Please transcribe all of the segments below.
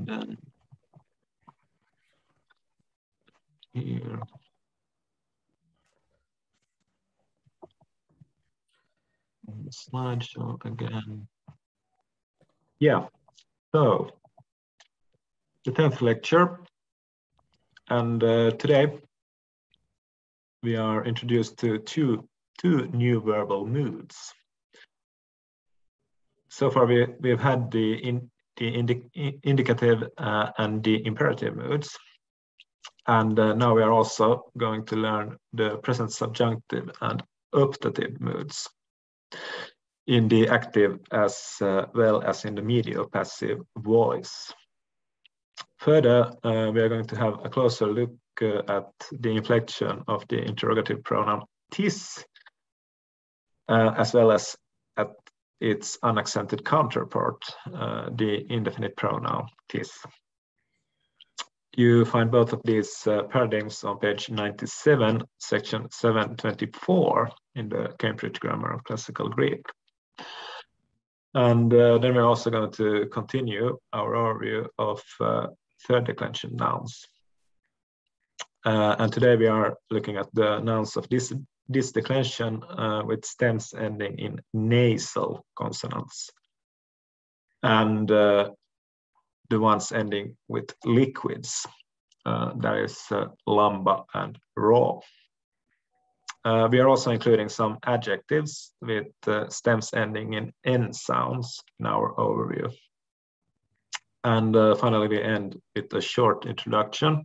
then here. On the slideshow again. Yeah, so the 10th lecture, and today we are introduced to two new verbal moods. So far we've had the indicative and the imperative moods, and now we are also going to learn the present subjunctive and optative moods in the active as well as in the medial passive voice. Further, we are going to have a closer look at the inflection of the interrogative pronoun tis, as well as at its unaccented counterpart, the indefinite pronoun tis. You find both of these paradigms on page 97, section 724 in the Cambridge Grammar of Classical Greek. And then we're also going to continue our overview of third declension nouns. And today we are looking at the nouns of this declension with stems ending in nasal consonants, and the ones ending with liquids, that is lamba and raw. We are also including some adjectives with stems ending in N sounds in our overview. And finally, we end with a short introduction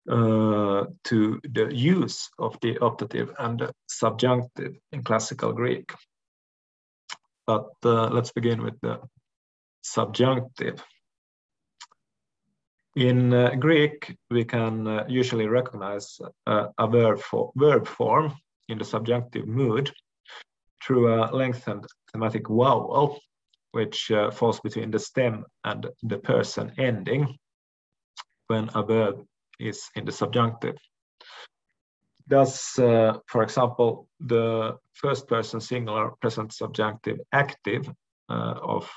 to the use of the optative and the subjunctive in classical Greek. But let's begin with the subjunctive. In Greek, we can usually recognize a verb form in the subjunctive mood through a lengthened thematic vowel, which falls between the stem and the person ending when a verb is in the subjunctive. Thus, for example, the first person singular present subjunctive active of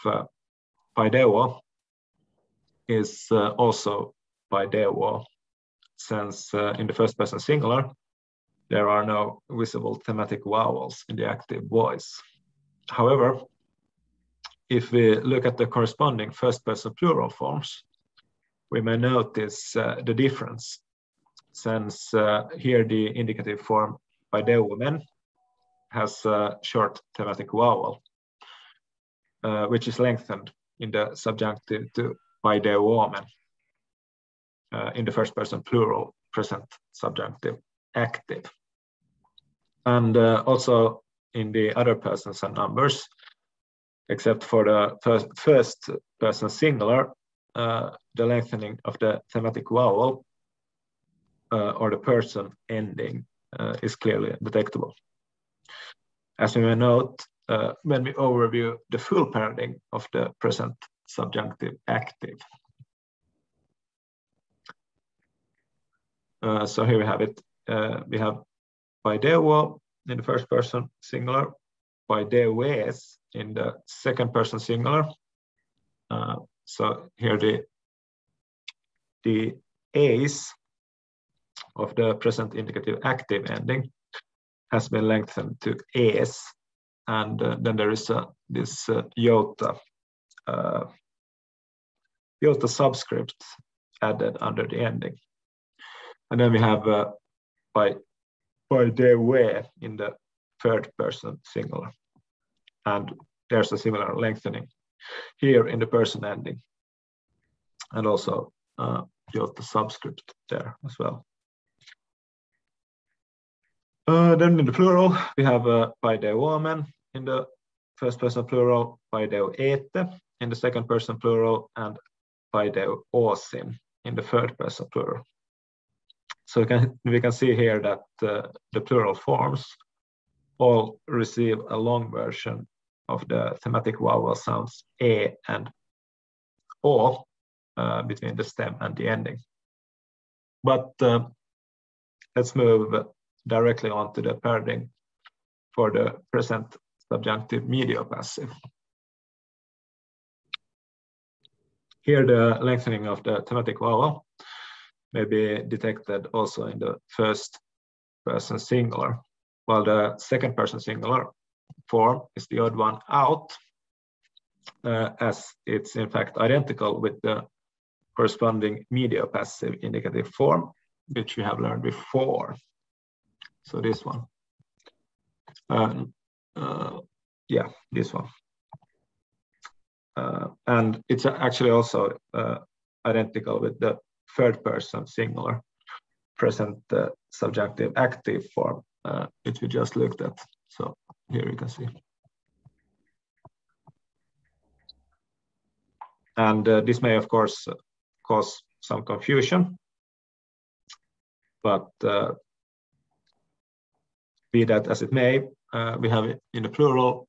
paideuo is also paideuo, since in the first person singular there are no visible thematic vowels in the active voice. However, if we look at the corresponding first person plural forms, we may notice the difference, since here the indicative form paideuomen has a short thematic vowel, which is lengthened in the subjunctive to paideuomen in the first person plural present subjunctive active. And also in the other persons and numbers, except for the first person singular, the lengthening of the thematic vowel or the person ending is clearly detectable. As we may note, when we overview the full paradigm of the present subjunctive active. So here we have it. We have paideuo in the first person singular, paideues in the second person singular. So here the a's of the present indicative active ending has been lengthened to es, and then there is this iota subscript added under the ending. And then we have paideuo in the third person singular. And there's a similar lengthening here in the person ending. And also iota subscript there as well. Then in the plural, we have paideuomen in the first person plural, paideuete in the second person plural, and paideuosin in the third person plural. So we can see here that the plural forms all receive a long version of the thematic vowel sounds e and o between the stem and the ending. But let's move directly on to the paradigm for the present subjunctive medial passive. Here, the lengthening of the thematic vowel may be detected also in the first person singular, while the second person singular form is the odd one out, as it's in fact identical with the corresponding medial passive indicative form, which we have learned before. So this one. Yeah, this one. And it's actually also identical with the third person singular present subjunctive active form, which we just looked at. So here you can see. And this may, of course, cause some confusion, but be that as it may, we have it in the plural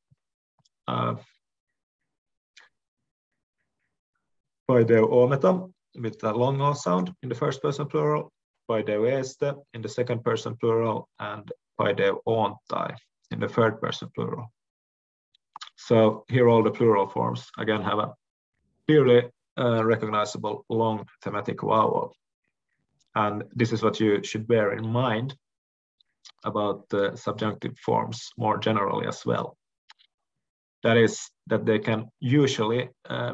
paideu ometa with the long O sound in the first person plural, paideu este in the second person plural, and paideu ontai in the third person plural. So here all the plural forms again have a clearly recognizable long thematic vowel. And this is what you should bear in mind about the subjunctive forms more generally as well. That is, that they can usually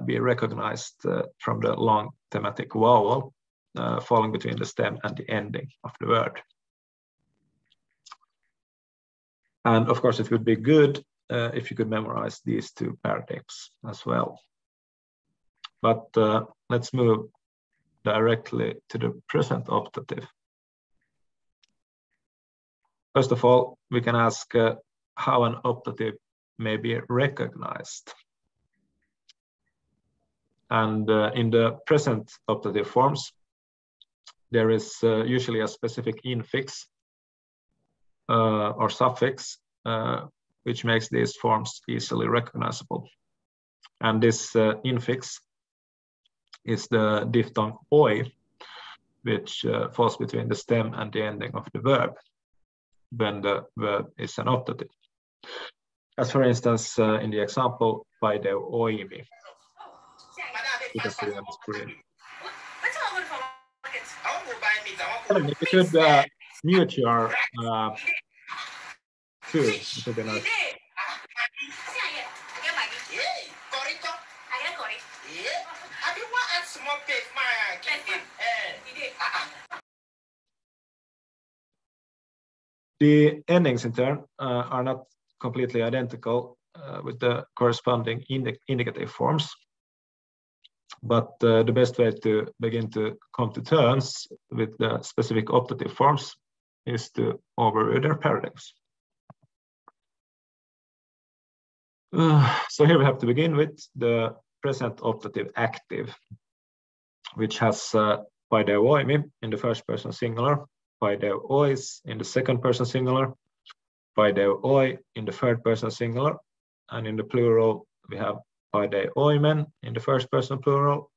be recognized from the long thematic vowel falling between the stem and the ending of the word. And of course, it would be good if you could memorize these two paradigms as well. But let's move directly to the present optative. First of all, we can ask how an optative may be recognized. And in the present optative forms, there is usually a specific infix or suffix, which makes these forms easily recognizable. And this infix is the diphthong oi, which falls between the stem and the ending of the verb when the verb is an optative. As for instance, in the example, paideu oimi. You can see on the screen. Helen, if you could mute your too, it would be nice. The endings in turn are not completely identical with the corresponding indicative forms. But the best way to begin to come to terms with the specific optative forms is to overview their paradigms. So here we have to begin with the present optative active, which has paideu oimi in the first person singular, paideu ois in the second person singular, paideu oi in the third person singular, and in the plural we have paideu oimen in the first person plural,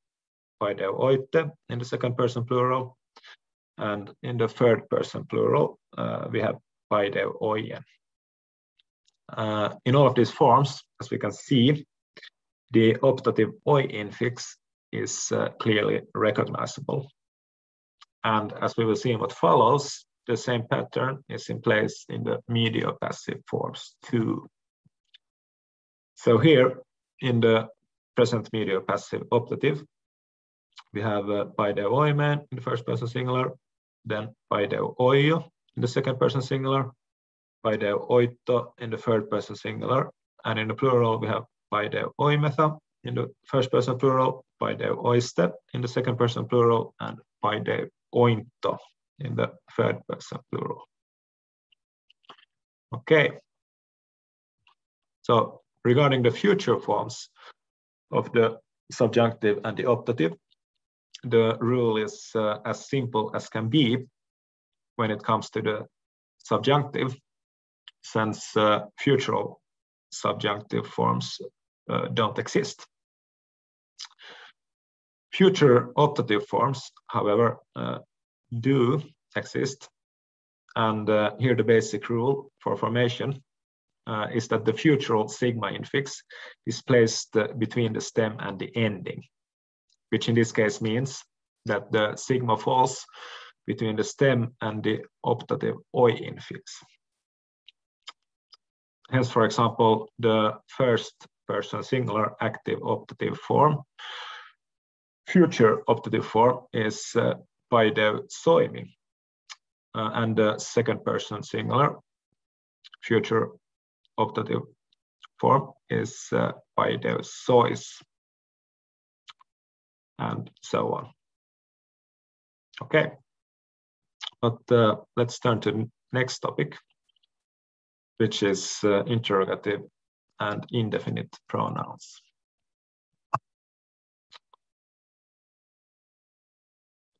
paideu oitte in the second person plural, and in the third person plural we have paideu oien. In all of these forms, as we can see, the optative oi infix is clearly recognizable. And as we will see in what follows, the same pattern is in place in the medial passive forms too. So here in the present medial passive optative, we have paideu oimen in the first person singular, then paideu oio in the second person singular, paideu oitto in the third person singular, and in the plural we have paideu oimetha in the first person plural, paideu oiste in the second person plural, and paideu ointo in the third person plural. Okay. So regarding the future forms of the subjunctive and the optative, the rule is as simple as can be when it comes to the subjunctive, since future subjunctive forms don't exist. Future optative forms, however, do exist, and here the basic rule for formation is that the futural sigma infix is placed between the stem and the ending. which in this case means that the sigma falls between the stem and the optative oi infix. Hence, for example, the first person singular active optative form, future optative form, is paideu soimi, and the second person singular future optative form is paideu sois, and so on. Okay, but let's turn to the next topic, which is interrogative and indefinite pronouns.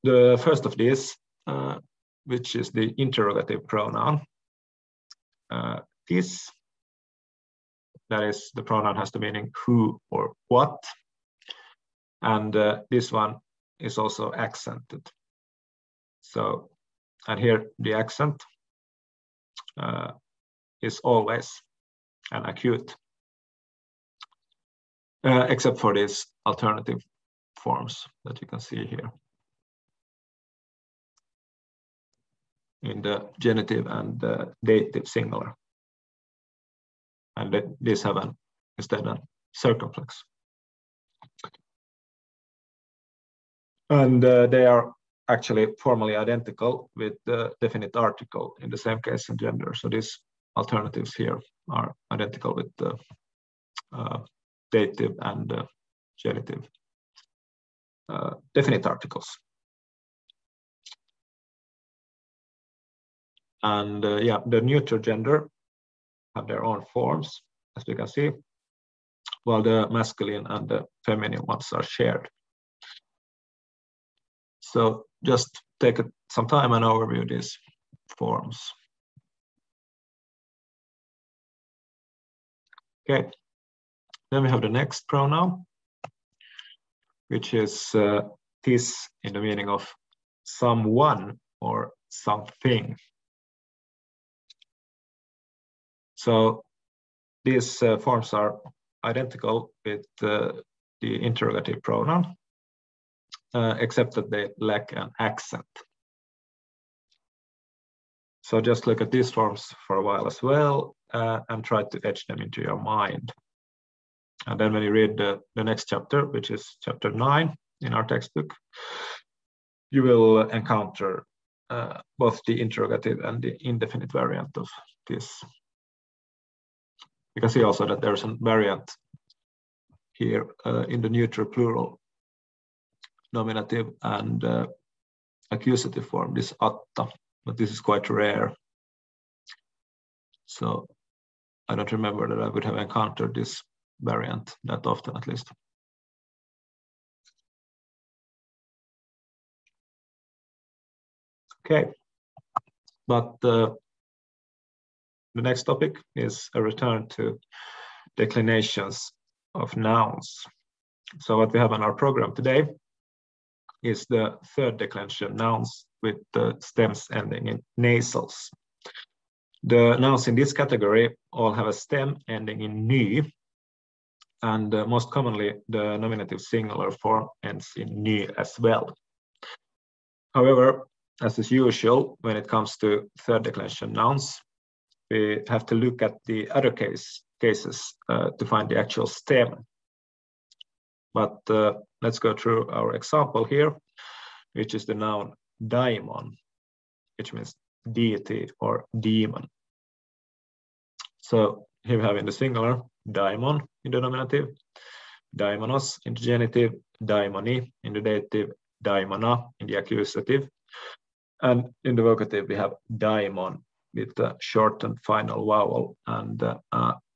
The first of these, which is the interrogative pronoun, this, that is, the pronoun has the meaning who or what, and this one is also accented. So, and here the accent is always an acute, except for these alternative forms that you can see here in the genitive and dative singular, and these have instead a circumflex, and they are actually formally identical with the definite article in the same case and gender. So these alternatives here are identical with the dative and genitive definite articles. And yeah, the neuter gender have their own forms, as we can see, while the masculine and the feminine ones are shared. So just take some time and overview these forms. Okay, then we have the next pronoun, which is this in the meaning of someone or something. So these forms are identical with the interrogative pronoun, except that they lack an accent. So just look at these forms for a while as well, and try to etch them into your mind. And then when you read the next chapter, which is chapter 9 in our textbook, you will encounter both the interrogative and the indefinite variant of this. You can see also that there's a variant here in the neutral plural nominative and accusative form, this atta, but this is quite rare. So I don't remember that I would have encountered this variant that often, at least. Okay, but the next topic is a return to declinations of nouns. So what we have on our program today is the third declension, nouns with the stems ending in nasals. The nouns in this category all have a stem ending in ny, and most commonly the nominative singular form ends in ny as well. However, as is usual when it comes to third declension nouns, we have to look at the other cases to find the actual stem. But let's go through our example here, which is the noun daimon, which means deity or demon. So here we have in the singular daimon in the nominative, daimonos in the genitive, daimoni in the dative, daimona in the accusative, and in the vocative we have daimon with the shortened final vowel and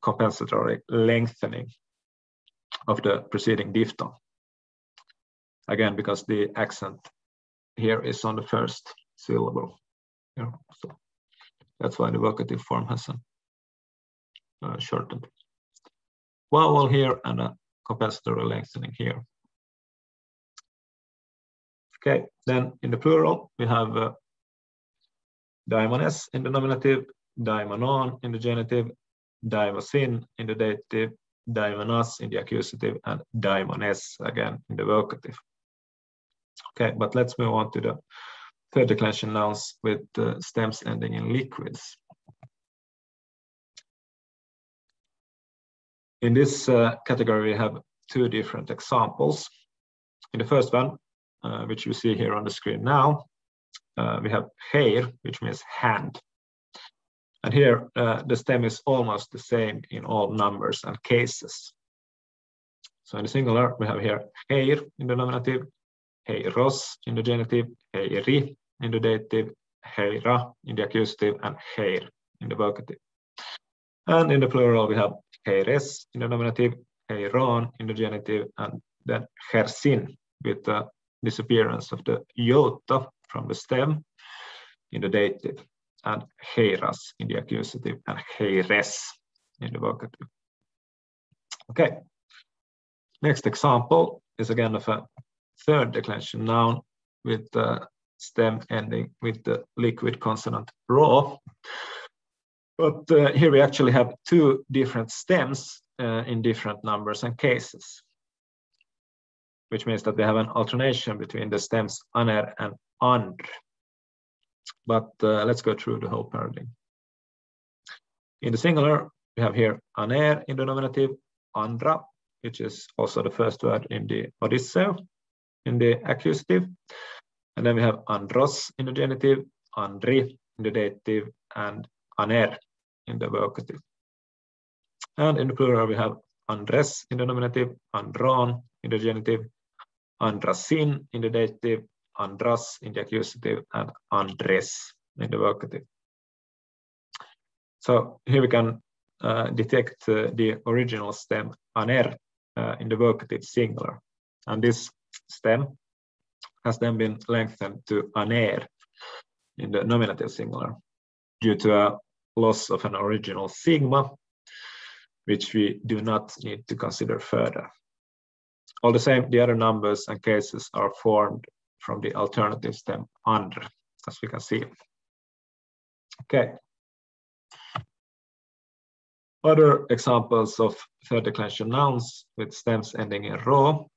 compensatory lengthening of the preceding diphthong. Again, because the accent here is on the first syllable. Yeah, so that's why the vocative form has a shortened vowel here and a compensatory lengthening here. Okay, then in the plural we have daimones in the nominative, daimonon in the genitive, daimosin in the dative, daimonas in the accusative, and daimones again in the vocative. Okay, but let's move on to the third declension nouns with stems ending in liquids. In this category, we have two different examples. In the first one, which you see here on the screen now, we have hair, which means hand. And here, the stem is almost the same in all numbers and cases. So in the singular, we have here hair in the nominative, heiros in the genitive, heiri in the dative, heira in the accusative, and heir in the vocative. And in the plural, we have heires in the nominative, heiron in the genitive, and then hersin with the disappearance of the iota from the stem in the dative, and heiras in the accusative, and heires in the vocative. Okay. Next example is again of a third declension noun with the stem ending with the liquid consonant rho. But here we actually have two different stems in different numbers and cases, which means that we have an alternation between the stems aner and andr. But let's go through the whole paradigm. In the singular, we have here aner in the nominative, andra, which is also the first word in the Odyssey, in the accusative. And then we have andros in the genitive, andri in the dative, and aner in the vocative. And in the plural, we have andres in the nominative, andron in the genitive, andrasin in the dative, andras in the accusative, and andres in the vocative. So here we can detect the original stem aner in the vocative singular. And this stem has then been lengthened to aner in the nominative singular due to a loss of an original sigma, which we do not need to consider further. All the same, the other numbers and cases are formed from the alternative stem andr, as we can see. Okay. Other examples of third declension nouns with stems ending in rho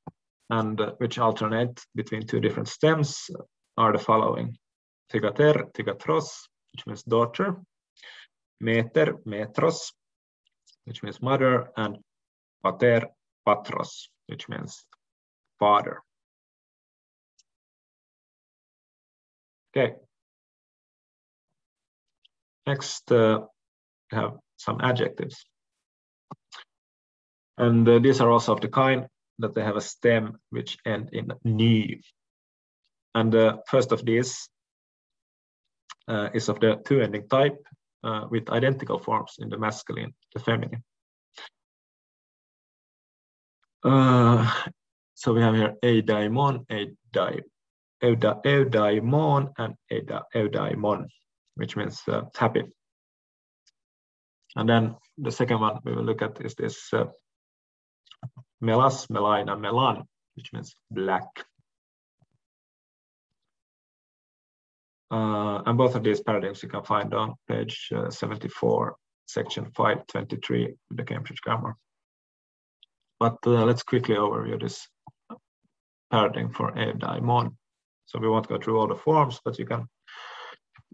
and which alternate between two different stems are the following: tigater, tigatros, which means daughter, meter, metros, which means mother, and pater, patros, which means father. Okay. Next, we have some adjectives. And these are also of the kind that they have a stem which end in ny. And the first of these is of the two-ending type with identical forms in the masculine, the feminine. So we have here eudaimon, eudaimon, and eudaimon, which means happy. And then the second one we will look at is this melas, melaina, melan, which means black. And both of these paradigms you can find on page 74, section 523 of the Cambridge Grammar. But let's quickly overview this paradigm for eudaimon. So we won't go through all the forms, but you can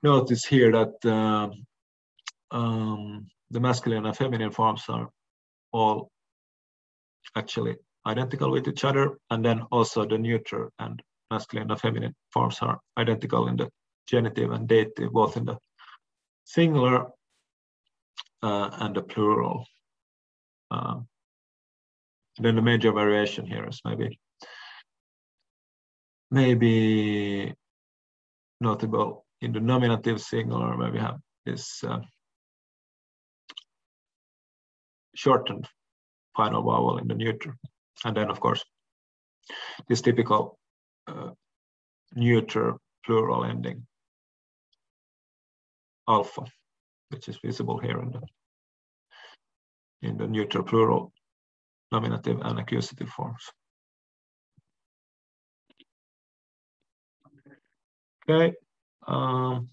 notice here that the masculine and feminine forms are all actually identical with each other, and then also the neuter and masculine and feminine forms are identical in the genitive and dative, both in the singular and the plural. Then the major variation here is maybe notable in the nominative singular, where we have this shortened final vowel in the neuter. And then, of course, this typical neuter plural ending alpha, which is visible here in the neuter plural nominative and accusative forms. Okay. Then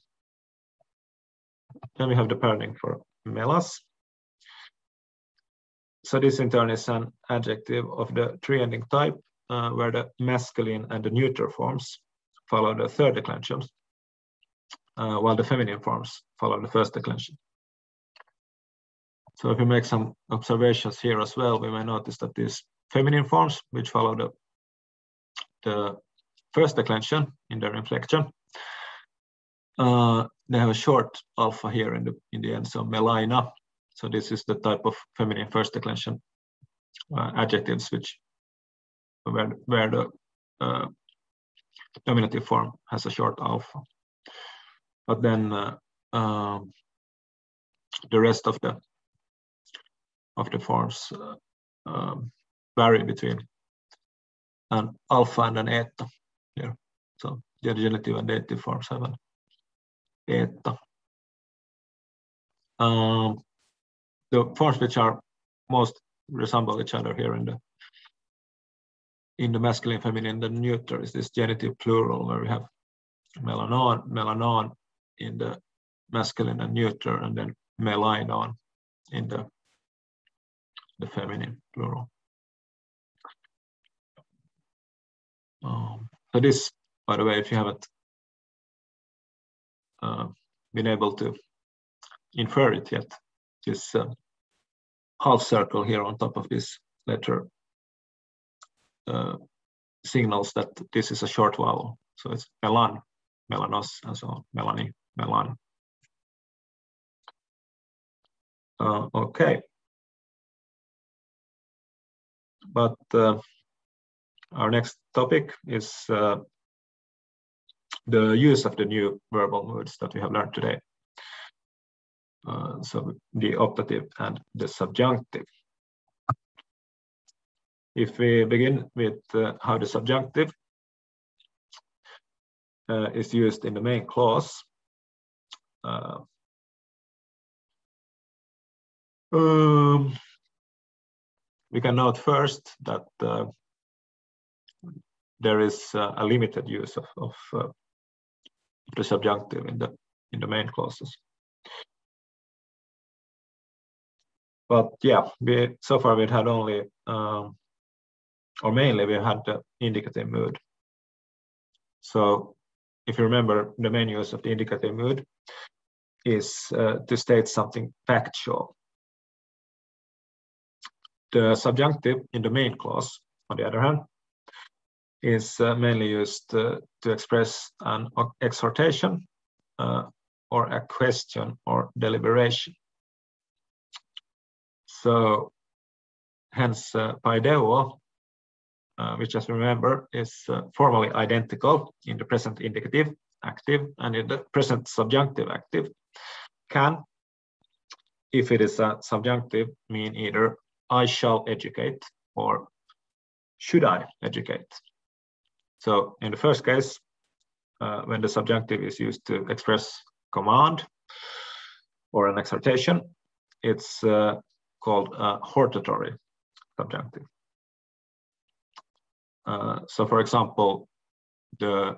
we have the paradigm for melas. So this in turn is an adjective of the three-ending type where the masculine and the neuter forms follow the third declension, while the feminine forms follow the first declension. So if we make some observations here as well, we may notice that these feminine forms, which follow the first declension in their inflection, they have a short alpha here in the end, so melina. So this is the type of feminine first declension adjectives where the nominative form has a short alpha. But then the rest of the forms vary between an alpha and an eta here. So the genitive and dative forms have an eta. The forms which are most resemble each other here in the masculine, feminine, the neuter is this genitive plural, where we have melanon in the masculine and neuter, and then melinon in the feminine plural. So this, by the way, if you haven't been able to infer it yet, this half circle here on top of this letter signals that this is a short vowel. So it's melan, melanos, and so on, melani, melan. Okay. But our next topic is the use of the new verbal moods that we have learned today. So the optative and the subjunctive. If we begin with how the subjunctive is used in the main clause, we can note first that there is a limited use of the subjunctive in the main clauses. But yeah, so far we've had only, or mainly we had the indicative mood. So if you remember, the main use of the indicative mood is to state something factual. The subjunctive in the main clause, on the other hand, is mainly used to express an exhortation or a question or deliberation. So hence paideo, which, as we remember, is formally identical in the present indicative active and in the present subjunctive active, can, if it is a subjunctive, mean either I shall educate or should I educate. So in the first case, when the subjunctive is used to express command or an exhortation, it's called a hortatory subjunctive. So for example, the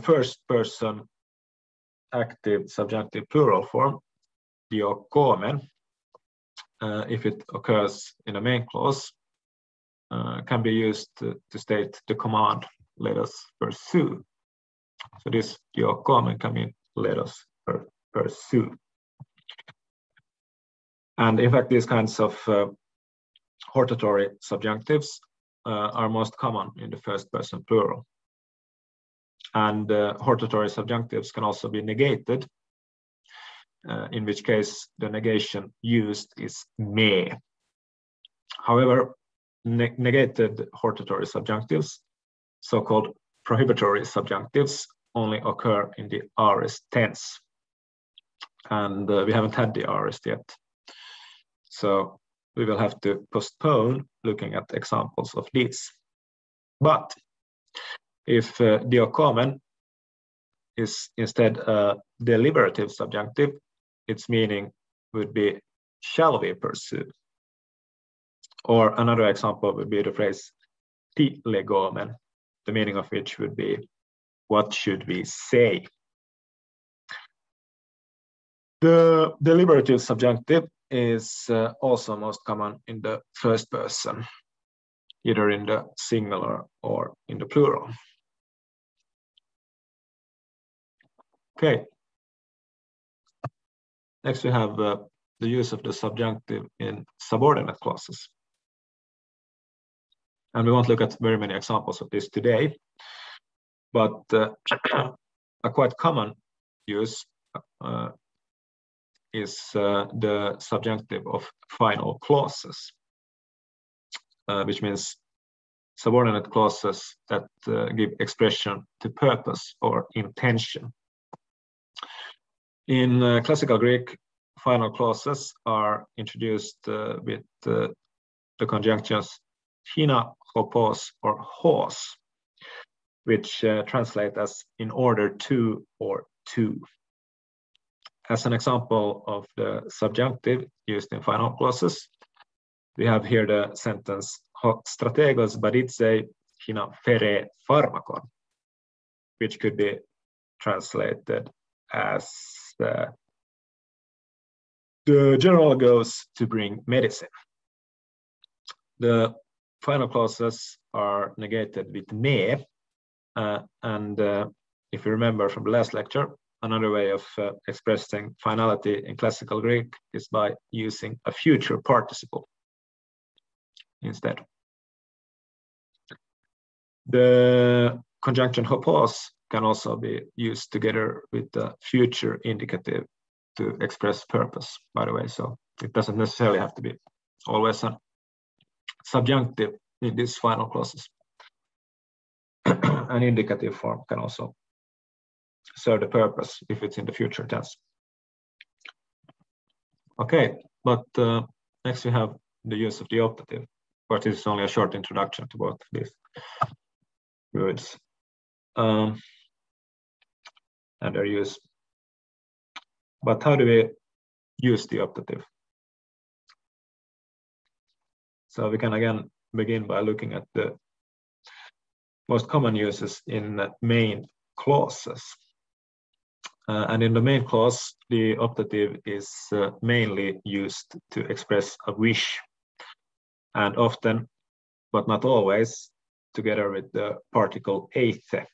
first person active subjunctive plural form, diokomen, if it occurs in a main clause, can be used to state the command, let us pursue. So this diokomen can mean let us pursue. And in fact, these kinds of hortatory subjunctives are most common in the first person plural. And hortatory subjunctives can also be negated, in which case the negation used is me. However, negated hortatory subjunctives, so-called prohibitory subjunctives, only occur in the aorist tense. And we haven't had the aorist yet. So we will have to postpone looking at examples of these. But if diokomen is instead a deliberative subjunctive, its meaning would be shall we pursue? Or another example would be the phrase ti legomen, the meaning of which would be what should we say? The deliberative subjunctive is also most common in the first person, either in the singular or in the plural. Okay. Next, we have the use of the subjunctive in subordinate clauses. And we won't look at very many examples of this today, but a quite common use is the subjunctive of final clauses, which means subordinate clauses that give expression to purpose or intention. In classical Greek, final clauses are introduced with the conjunctions hina, hopos, or hos, which translate as in order to or to. As an example of the subjunctive used in final clauses, we have here the sentence ho strategos baditsei hina fere pharmakon, which could be translated as the general goes to bring medicine. The final clauses are negated with me, and if you remember from the last lecture, another way of expressing finality in classical Greek is by using a future participle instead. The conjunction hopos can also be used together with the future indicative to express purpose, by the way, so it doesn't necessarily have to be always a subjunctive in these final clauses. An indicative form can also serve the purpose if it's in the future tense. Okay, but next we have the use of the optative, but it's only a short introduction to both these words and their use. But how do we use the optative? So we can again begin by looking at the most common uses in main clauses. And in the main clause, the optative is mainly used to express a wish, and often, but not always, together with the particle eith,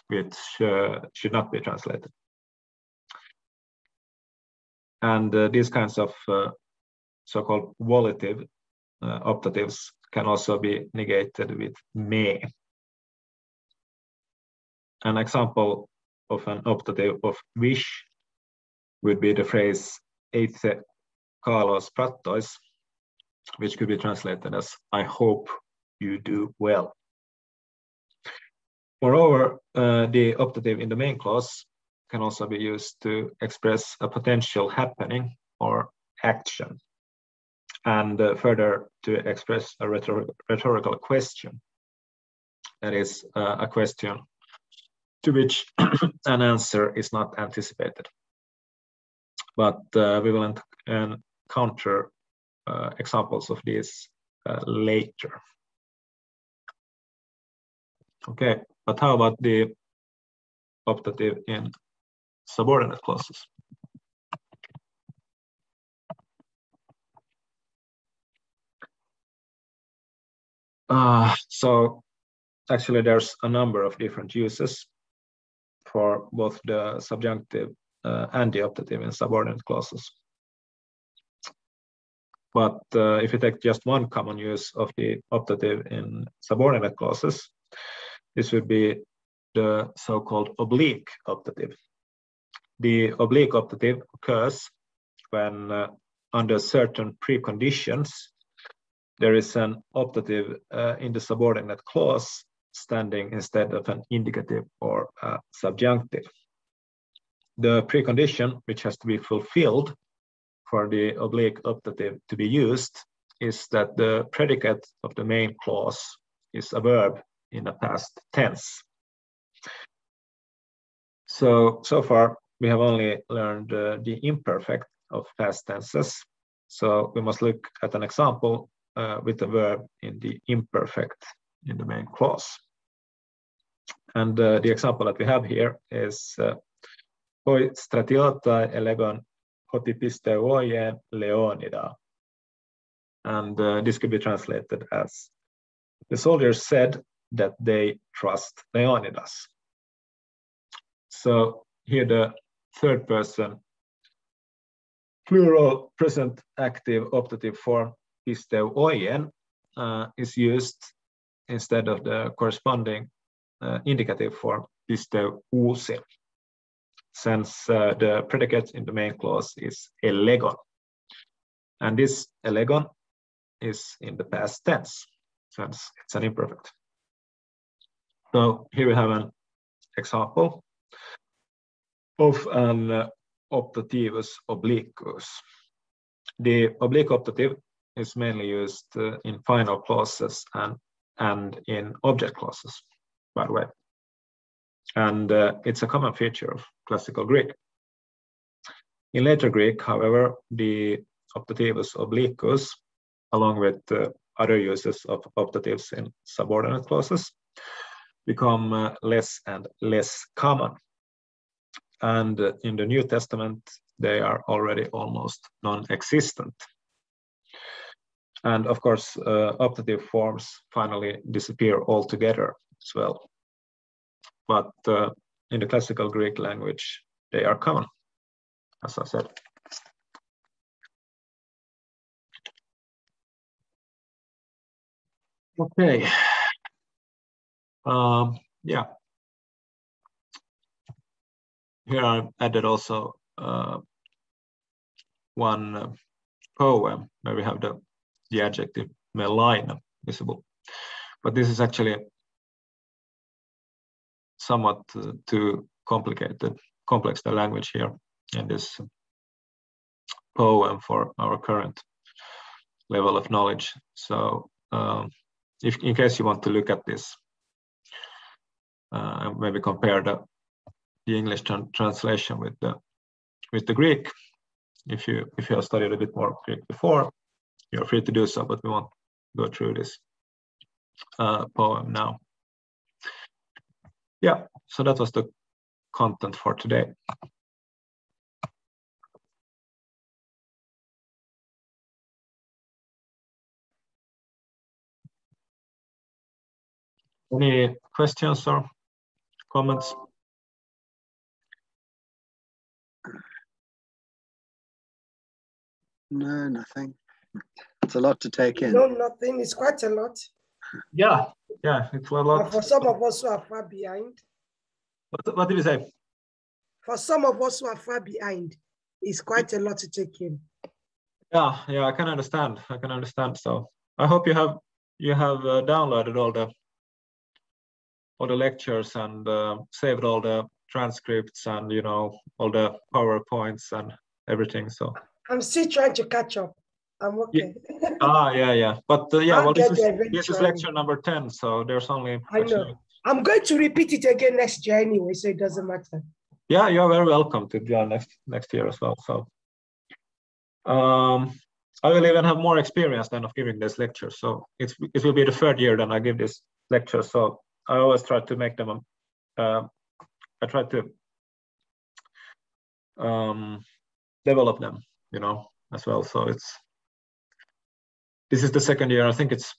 which should not be translated. And these kinds of so-called volitive optatives can also be negated with me. An example of an optative of wish would be the phrase eith kalos prattois, which could be translated as I hope you do well. Moreover, the optative in the main clause can also be used to express a potential happening or action, and further to express a rhetorical question. That is a question to which an answer is not anticipated. But we will encounter examples of these later. Okay, but how about the optative in subordinate clauses? So actually there's a number of different uses for both the subjunctive and the optative in subordinate clauses. But if you take just one common use of the optative in subordinate clauses, this would be the so-called oblique optative. The oblique optative occurs when, under certain preconditions, there is an optative in the subordinate clause standing instead of an indicative or a subjunctive. The precondition which has to be fulfilled for the oblique optative to be used is that the predicate of the main clause is a verb in the past tense. So far we have only learned the imperfect of past tenses. So we must look at an example with the verb in the imperfect in the main clause. And the example that we have here is hoi stratiota elegon hotipisteuoien Leonida. And this could be translated as, the soldiers said that they trust Leonidas. So here the third person plural present active optative form pisteuoien is used instead of the corresponding indicative form pisteuusi, since the predicate in the main clause is elegon. And this elegon is in the past tense, since it's an imperfect. So here we have an example of an optativus obliquus. The oblique optative is mainly used in final clauses and in object clauses, by the way. And it's a common feature of classical Greek. In later Greek, however, the optativus obliquus, along with other uses of optatives in subordinate clauses, become less and less common. And in the New Testament, they are already almost non-existent. And of course, optative forms finally disappear altogether as well. But in the classical Greek language, they are common, as I said. Okay. Yeah. Here I added also one poem where we have the adjective malign visible. But this is actually somewhat too complex the language here in this poem for our current level of knowledge. So if in case you want to look at this, maybe compare the English translation with the Greek. If you have studied a bit more Greek before, you're free to do so, but we won't go through this poem now. Yeah, so that was the content for today. Any questions or comments? No, nothing. It's a lot to take in. No, nothing. It's quite a lot. Yeah, it's a lot. And for some of us who are far behind. What did you say? For some of us who are far behind, it's quite a lot to take in. Yeah, I can understand. So I hope you have downloaded all the lectures and saved all the transcripts and all the PowerPoints and everything. So I'm still trying to catch up. I'm okay. Yeah. But well, this is lecture number 10, so there's only. I know. I'm going to repeat it again next year anyway, so it doesn't matter. Yeah, you're very welcome to join next year as well. So I will even have more experience than of giving this lecture. So it will be the third year that I give this lecture. So I always try to make them. I try to develop them, as well. So this is the second year. I think it's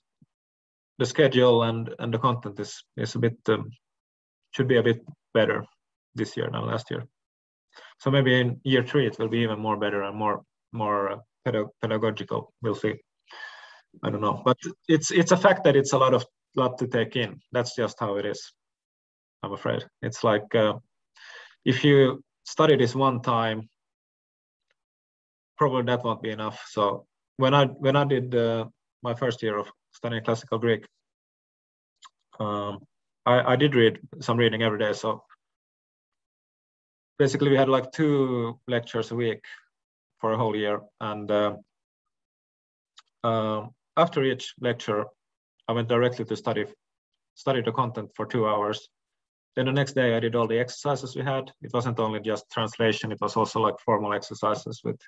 the schedule and the content is a bit should be a bit better this year than last year. So maybe in year 3 it will be even more better and more pedagogical. We'll see. I don't know, but it's a fact that it's a lot to take in. That's just how it is. I'm afraid it's like if you study this one time, probably that won't be enough. So when I did my first year of studying classical Greek, I did read some reading every day. So basically we had like 2 lectures a week for a whole year. And after each lecture, I went directly to study the content for 2 hours. Then the next day I did all the exercises we had. It wasn't only just translation, it was also like formal exercises with,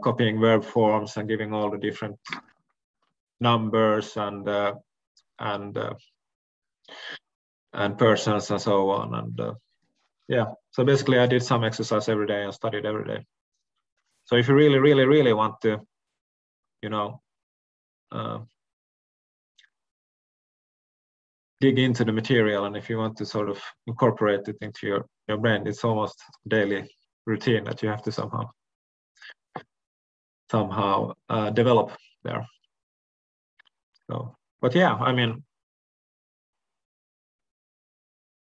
copying verb forms and giving all the different numbers and persons and so on. And yeah. So basically, I did some exercise every day and studied every day. So if you really, really, really want to, you know, dig into the material, and if you want to sort of incorporate it into your brain, it's almost daily routine that you have to somehow develop there. So, but yeah, I mean,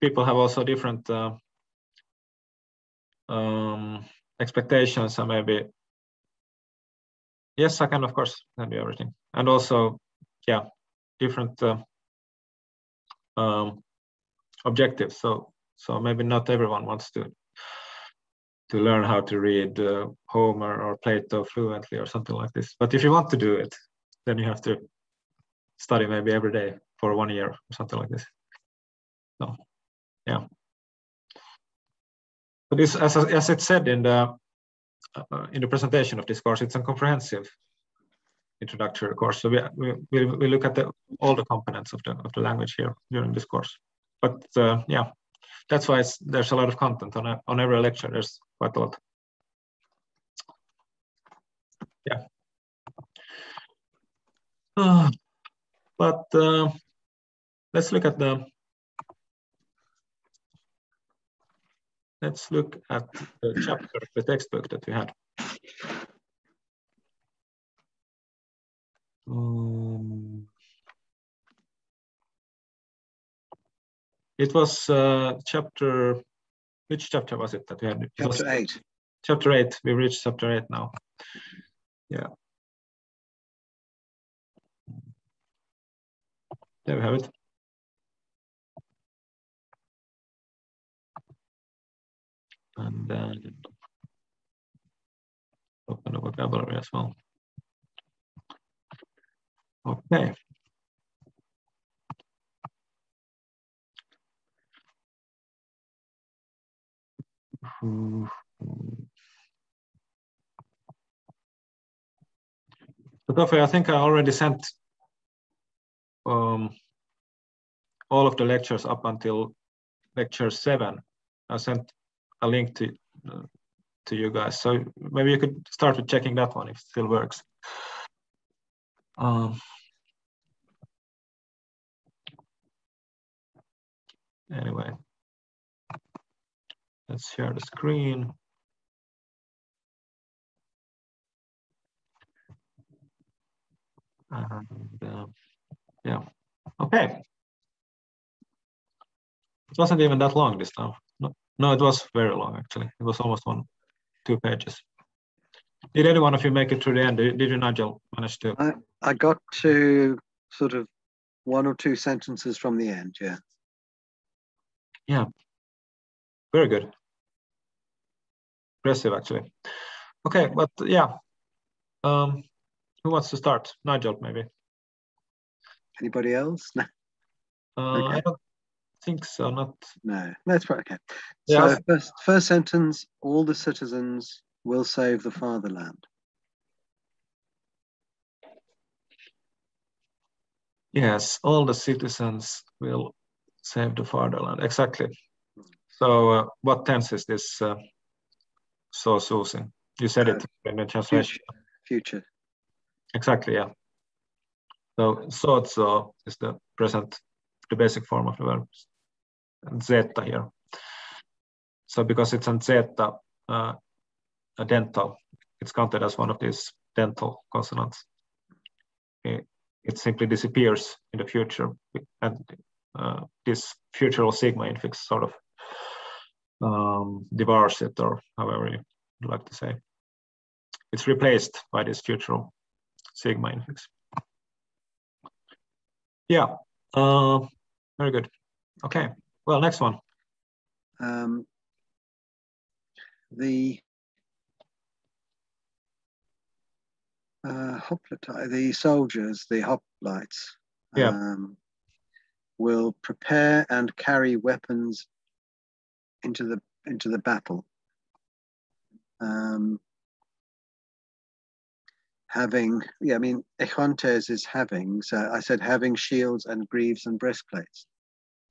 people have also different expectations, and maybe, yes, I can, of course, can do everything. And also, yeah, different objectives. So maybe not everyone wants to learn how to read Homer or Plato fluently or something like this. But if you want to do it, then you have to study maybe every day for 1 year or something like this. So, yeah. But this, as it said in the presentation of this course, it's a comprehensive introductory course. So we look at all the components of the language here during this course. But yeah, that's why there's a lot of content on every lecture. There's quite a lot. Yeah. But let's look at the chapter of the textbook that we had. It was chapter. Which chapter was it that we had? Chapter 8. Chapter 8. We reached chapter 8 now. Yeah. There we have it. And then open the vocabulary as well. Okay. But okay, I think I already sent all of the lectures up until lecture 7. I sent a link to you guys, so maybe you could start with checking that one if it still works. Anyway, let's share the screen. And yeah, okay. It wasn't even that long this time. No, it was very long actually. It was almost 2 pages. Did any one of you make it through the end? Did you, Nigel, manage to? I got to sort of 1 or 2 sentences from the end, yeah. Yeah, very good. Impressive, actually. Okay, but yeah, who wants to start? Nigel, maybe. Anybody else? No. Okay. I don't think so. Not. No, that's right. Okay. Yeah. So first sentence: all the citizens will save the fatherland. Yes, all the citizens will save the fatherland. Exactly. So, what tense is this? So, Susan, you said it in the translation. Future. Exactly. Yeah. So is the present, the basic form of the verb, and zeta here. So because it's on zeta, a dental, it's counted as one of these dental consonants. It simply disappears in the future, and this futural sigma infix sort of devours it, or however you like to say. It's replaced by this futural sigma infix. Yeah, very good. Okay, well, next one. The soldiers, the hoplites, will prepare and carry weapons into the battle. Having, yeah, I mean, echontes is having, so I said having shields and greaves and breastplates.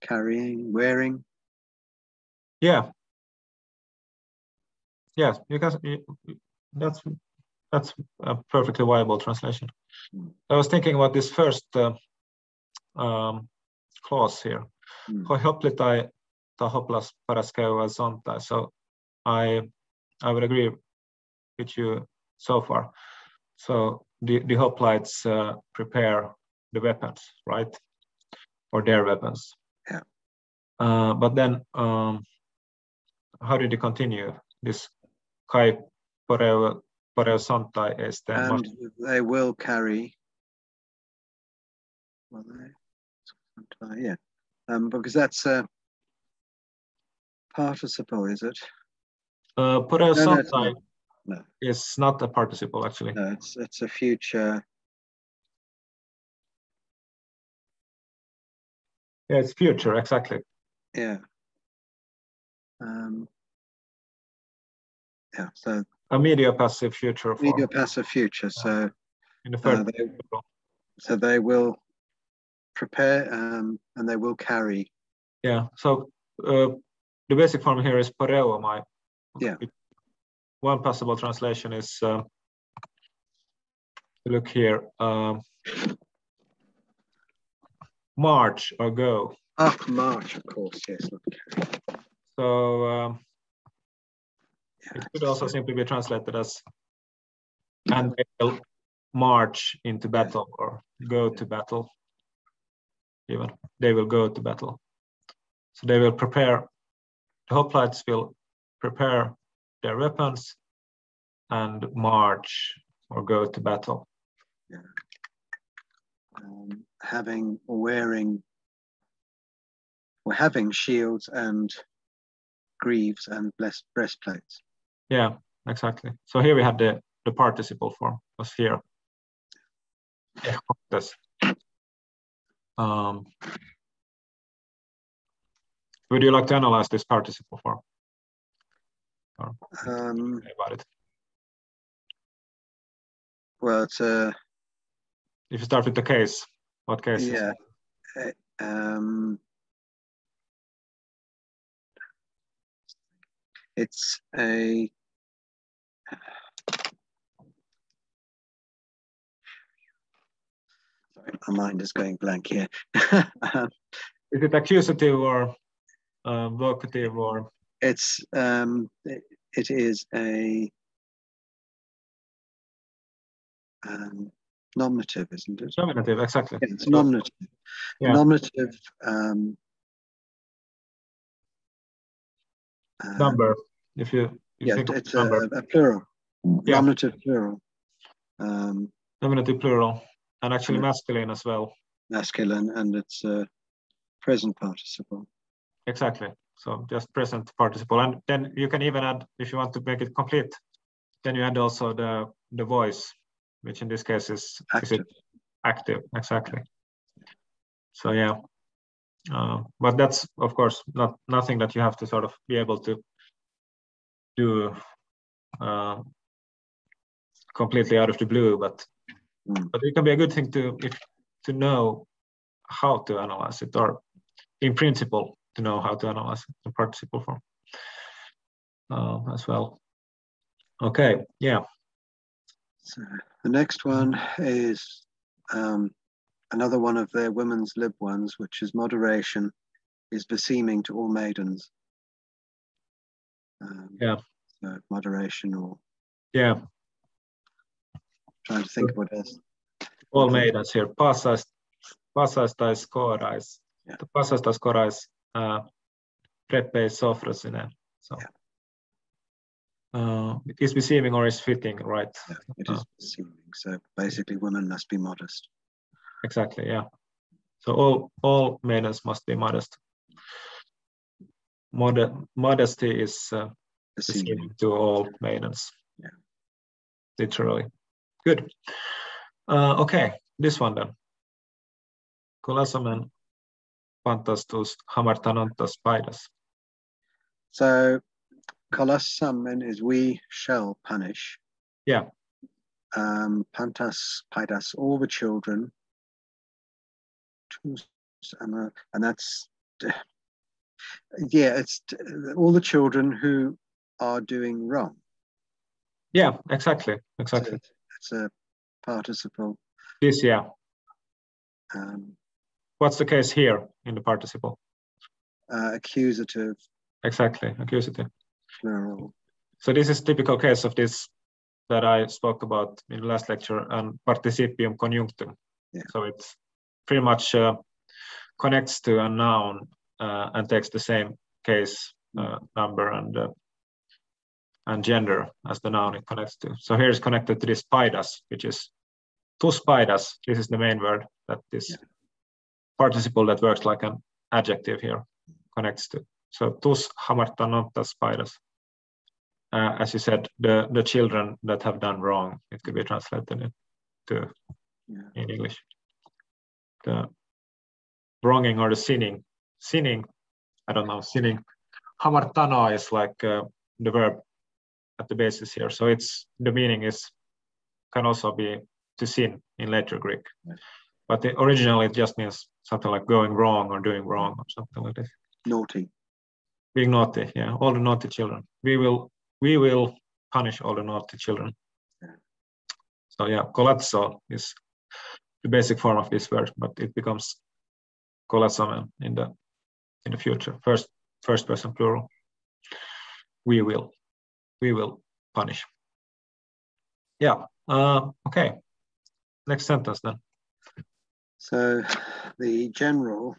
Carrying, wearing. Yeah, Yes, you can. That's a perfectly viable translation. I was thinking about this first clause here. Hoi hoplitai ta hoplas paraskeva zonta. So I would agree with you so far. So the hoplites prepare the weapons, right? Or their weapons. Yeah. But then how did you continue this? Kai poreu sontai este. And they will carry. Well, yeah, because that's a participle, is it? Poreu No, sontai no. is not a participle actually. No, it's a future. Yeah, it's future, exactly. Yeah. Yeah. So a media passive future form. media passive future. So In the third so they will prepare and they will carry. Yeah. So the basic form here is poreuomai. Yeah. One possible translation is look here. March or go. March, of course, yes. So it could also simply be translated as and they will march into battle or go to battle. Even they will go to battle. So they will prepare, the hoplites will prepare their weapons and march or go to battle. Yeah. Having or wearing or having shields and greaves and breastplates. Yeah, exactly. So here we had the participle form was here. Would you like to analyze this participle form? About it. Well, it's a. If you start with the case, what case? Yeah. It's a. Sorry, my mind is going blank here. Is it accusative or vocative or? It's it is a nominative, isn't it? Nominative, exactly. Yeah, it's nominative. Yeah. Nominative number. If you think it's a plural. Yeah. Nominative plural. Nominative plural, and actually masculine as well. Masculine, and it's a present participle. Exactly. So just present participle, and then you can even add, if you want to make it complete, then you add also the voice, which in this case is active. Exactly. So yeah, but that's of course nothing that you have to sort of be able to do completely out of the blue, but it can be a good thing to know how to analyze it, or in principle to know how to analyze it in participle form as well. Okay, yeah. So the next one is another one of their women's lib ones, which is moderation is beseeming to all maidens. Yeah. So moderation or. Yeah. Trying to think what else. All maidens here. Passais tai skorais. Passais tai skorais preppei sofrosine. So. Yeah. It is beseeming or is fitting, right? Yeah, it is beseeming. So basically, women must be modest. Exactly. Yeah. So all maidens must be modest. Modesty is beseeming to all maidens. Yeah. Literally. Good. Okay, this one then. Kolasamen pantastus hamartanantas paidas. So kolasamen is we shall punish. Yeah. Pantas paidas, all the children. And that's it's all the children who are doing wrong. Yeah, exactly. Exactly. It's a participle. This, yeah. Um, What's the case here in the participle? accusative. Exactly, accusative. Plural. So this is typical case of this that I spoke about in the last lecture, and participium conjunctum. Yeah. So it's pretty much connects to a noun and takes the same case number and gender as the noun it connects to. So here is connected to this paidas, which is tus paidas. This is the main word that this participle that works like an adjective here connects to. So tus hamartanottas paidas. As you said, the children that have done wrong, it could be translated to in English. The wronging or the sinning, I don't know, sinning. Hamartano is like the verb at the basis here. So it's the meaning can also be to sin in later Greek. But originally it just means something like going wrong or doing wrong or something like this. Naughty. Being naughty, yeah. All the naughty children. We will punish all the naughty children. So yeah, colazzo is the basic form of this word, but it becomes colazzomen in the future. First person plural. We will punish. Yeah. Okay. Next sentence then. So the general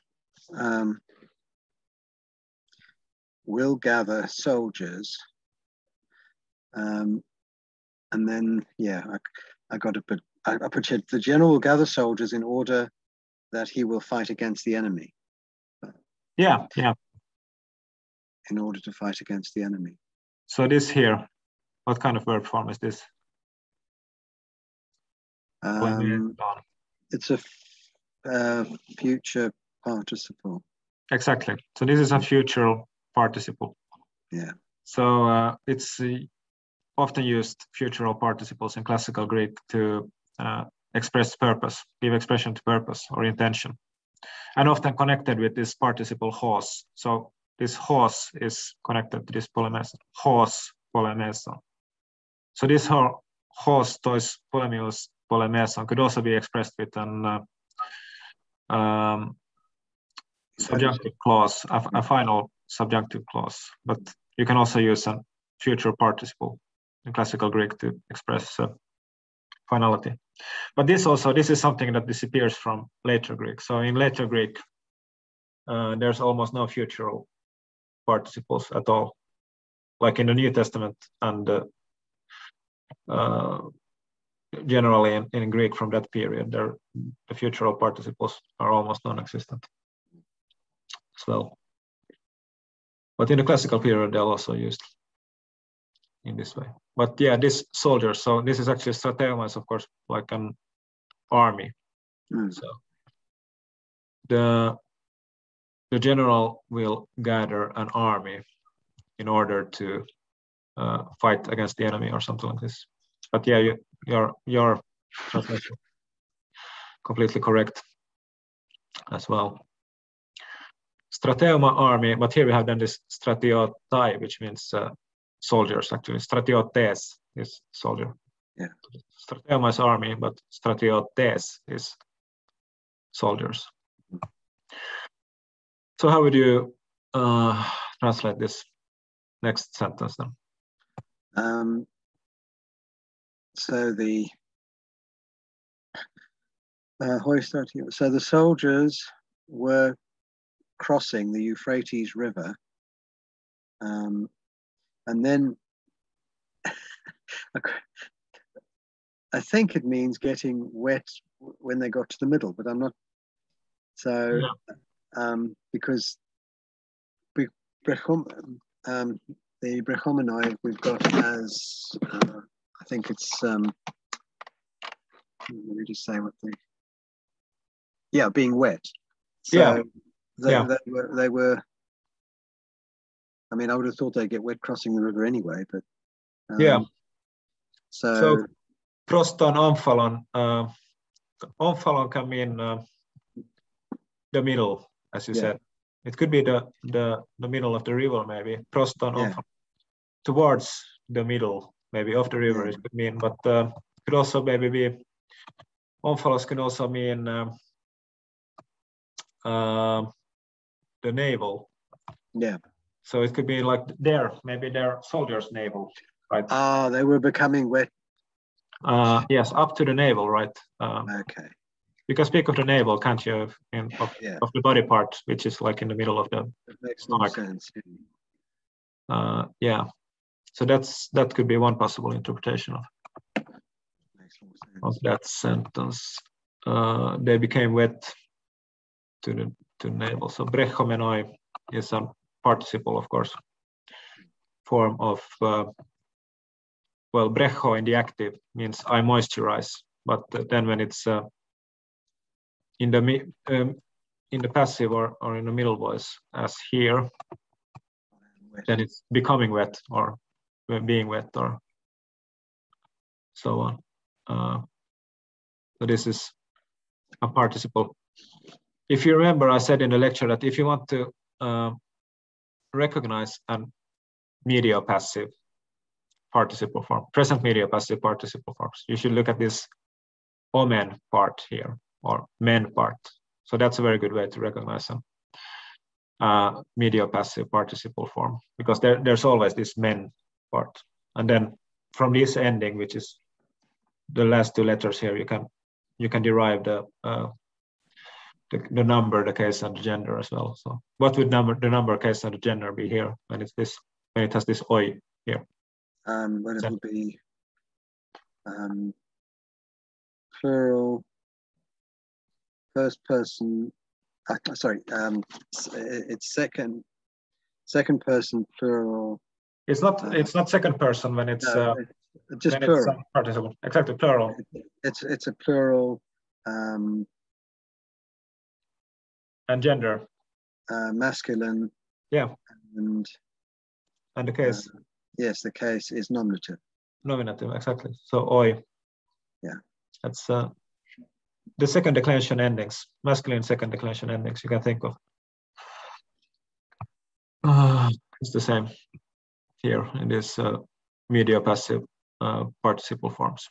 will gather soldiers, and then I got to put the general will gather soldiers in order that he will fight against the enemy. Yeah. In order to fight against the enemy. So this here, what kind of verb form is this? It's a future participle. Exactly. So this is a future participle. Yeah. So it's often used futural participles in classical Greek to express purpose, give expression to purpose or intention, and often connected with this participle hos. So this hos is connected to this polemeson. Hos polemeson. So this hos tois polemius polemeson could also be expressed with an subjunctive clause, a final subjunctive clause, but you can also use a future participle in classical Greek to express finality. But this is something that disappears from later Greek. So in later Greek, there's almost no futural participles at all. Like in the New Testament and generally in Greek from that period, the futural participles are almost non-existent as well. But in the classical period, they're also used in this way. But yeah, this soldiers, so this is actually strateuma is of course like an army. So the general will gather an army in order to fight against the enemy or something like this. But yeah, your translation completely correct as well. Strateuma army, but here we have then this stratiotai, which means soldiers actually. Stratiotes is soldier. Yeah. Strateuma is army, but stratiotes is soldiers. So how would you translate this next sentence then? So the so the soldiers were crossing the Euphrates River, and then I think it means getting wet when they got to the middle, but I'm not. So because the Brechomenoi we've got as I think it's let me just say what being wet. So they were. I mean, I would have thought they'd get wet crossing the river anyway, but So proston omphalon. Omphalon can mean the middle, as you said. It could be the middle of the river, maybe. Proston omphalon, towards the middle, maybe of the river it could mean, but could also maybe be, omphalos can also mean the navel. Yeah. So it could be like maybe their soldiers' navel, right? Ah, they were becoming wet. Yes, up to the navel, right? Okay. You can speak of the navel, can't you? Of the body part, which is like in the middle of the That makes stomach. more sense. Yeah. So that could be one possible interpretation Makes more sense. of that sentence. They became wet to the navel. So brechomenoi is a participle, of course, form of well, brecho in the active means I moisturize, but then when it's in the passive or in the middle voice, as here, then it's becoming wet or being wet or so on. So this is a participle. If you remember, I said in the lecture that if you want to recognize a medial passive participle form, present medial passive participle forms, you should look at this omen part here, or men part. So that's a very good way to recognize a medial passive participle form, because there's always this men part. And then from this ending, which is the last two letters here, you can derive the number, the case, and the gender as well. So what would the number, case, and the gender be here when it has this oi here? Well, it will be plural, first person. Sorry, it's second person plural. It's not second person when it's just plural. It's participle. Exactly, plural. It's a plural. And gender. Masculine. Yeah. And the case. Yes, the case is nominative. Nominative, exactly. So oi. Yeah. That's the second declension endings, masculine second declension endings you can think of. It's the same here in this medial passive participle forms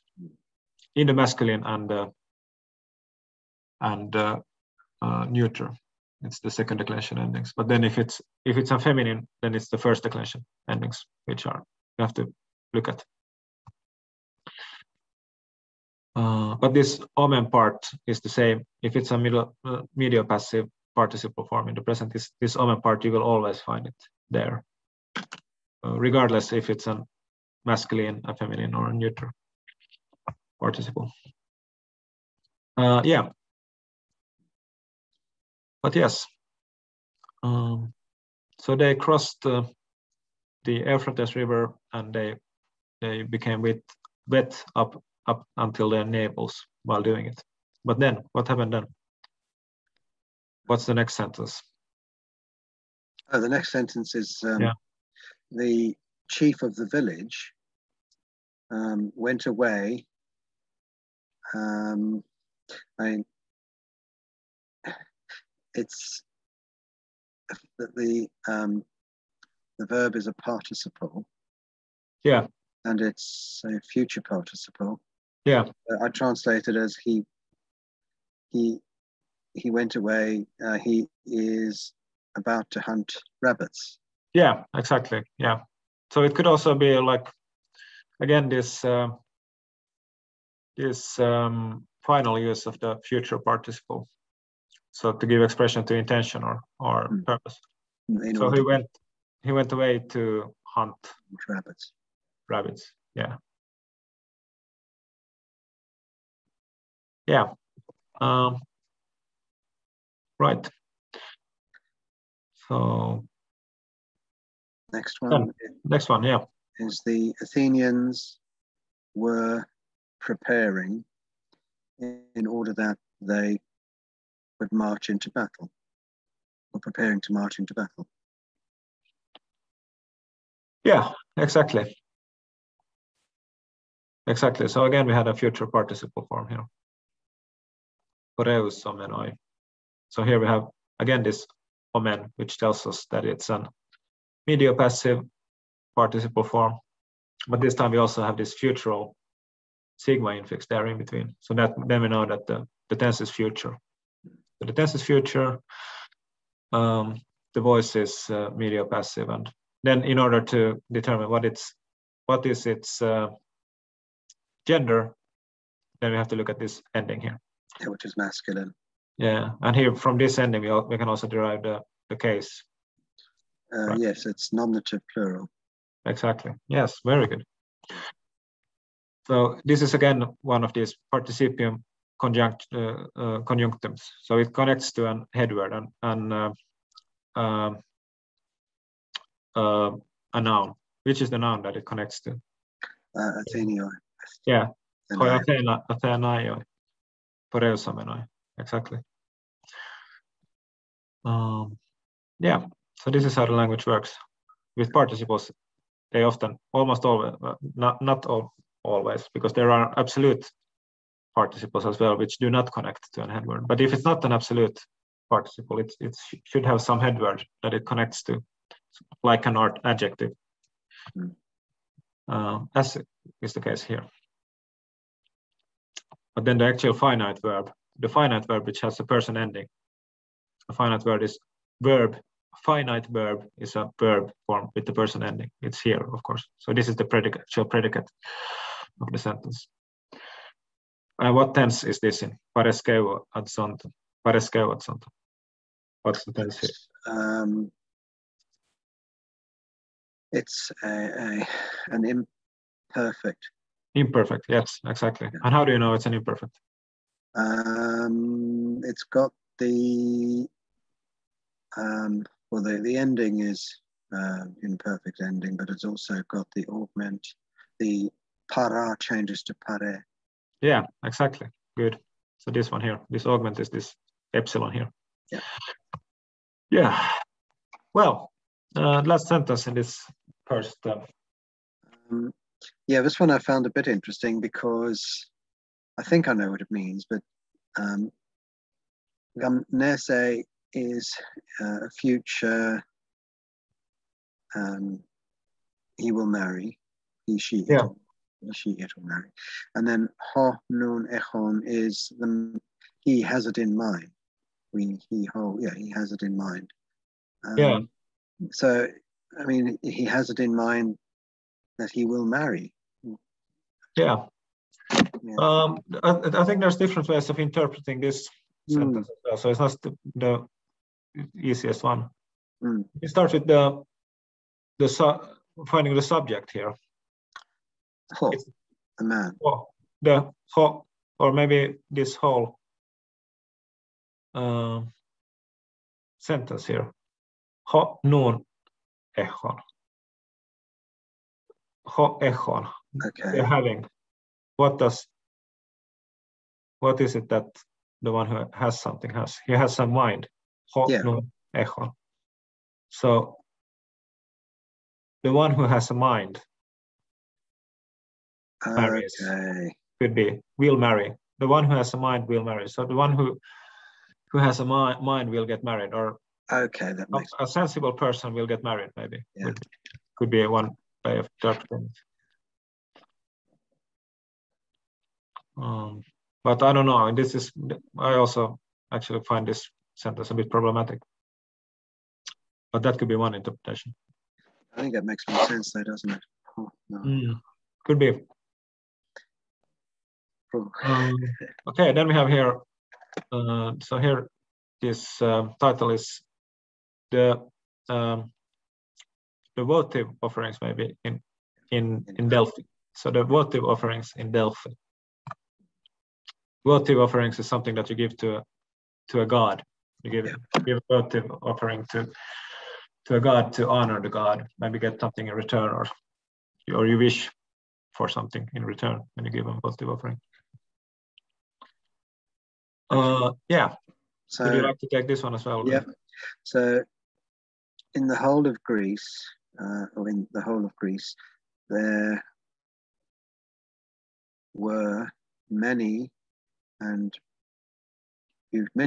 in the masculine and neuter. It's the second declension endings. But then if it's a feminine, then it's the first declension endings, which you have to look at. But this omen part is the same. If it's a medial passive participle form in the present, this omen part, you will always find it there, regardless if it's a masculine, a feminine, or a neuter participle. Yeah. But yes. So they crossed the Euphrates River and they became wet up until their navels while doing it. But then, what happened then? What's the next sentence? Oh, the next sentence is the chief of the village went away. It's that the verb is a participle. Yeah. And it's a future participle. Yeah. I translate it as he went away. He is about to hunt rabbits. Yeah, exactly. Yeah. So it could also be like, again, this final use of the future participle. So to give expression to intention or purpose. So he went away to hunt rabbits. Yeah. Yeah. Right. So next one. Yeah. Is the Athenians were preparing in order that they would march into battle, or preparing to march into battle. Yeah, exactly. Exactly. So again, we had a future participle form here. Koreus omenoi. So here we have again this omen, which tells us that it's an medial passive participle form. but this time we also have this futural sigma infix there in between. So that then we know that the tense is future. So the tense is future. The voice is medial passive, and then in order to determine what is its gender, then we have to look at this ending here. Yeah, which is masculine. Yeah, and here from this ending we can also derive the case. Right. Yes, it's nominative plural. Exactly. Yes, very good. So this is again one of these participium conjunctives. So it connects to an head word and a noun. Which is the noun that it connects to? Athenoi. Yeah. Athenaioi. Poreusomenoi. Exactly. Yeah. So this is how the language works. With participles, they often, almost always, not always, because there are absolute participles as well, which do not connect to an head word. But if it's not an absolute participle, it should have some head word that it connects to, like an adjective, as is the case here. But then the actual finite verb, the finite verb which has a person ending, a finite verb is verb. Finite verb is a verb form with the person ending. It's here, of course. So this is the actual predicate of the sentence. And what tense is this in? Pareskeu ad sonto. Pareskeu ad sonto. What's the tense here? It's an imperfect. Imperfect, yes, exactly. Yeah. And how do you know it's an imperfect? It's got the well, the ending is imperfect ending, but it's also got the augment. The para changes to pare. Yeah, exactly. Good. So this one here, this augment is this epsilon here. Yeah. Yeah. Well, last sentence in this first. Yeah, this one I found a bit interesting because I think I know what it means, but Nese is a future. He will marry. He, she, yeah. it will marry. And then ho nun echon is he has it in mind. He has it in mind. Yeah. So I mean, he has it in mind that he will marry. Yeah. I think there's different ways of interpreting this sentence as well. So it's not the easiest one. We start with finding the subject here. The man. The ho, or maybe this whole sentence here. Ho nun echon. Ho echon. Okay. They're having. What is it that the one who has something has? He has some mind. Ho nun echon. So the one who has a mind marries. Could be will marry. The one who has a mind will marry. So the one who has a mind will get married, or that makes a sensible person will get married. Maybe could be one way of interpreting it. But I don't know. I also actually find this sentence a bit problematic. But that could be one interpretation. I think that makes more sense, though, doesn't it? Oh, no. Could be. Okay, then we have here. So here, this title is the votive offerings, maybe in Delphi. So the votive offerings in Delphi. Votive offerings is something that you give to a god. You give a votive offering to a god to honor the god, maybe get something in return, or you wish for something in return when you give a votive offering. Yeah. So, would you like to take this one as well? Yeah. So in the whole of Greece, there were many and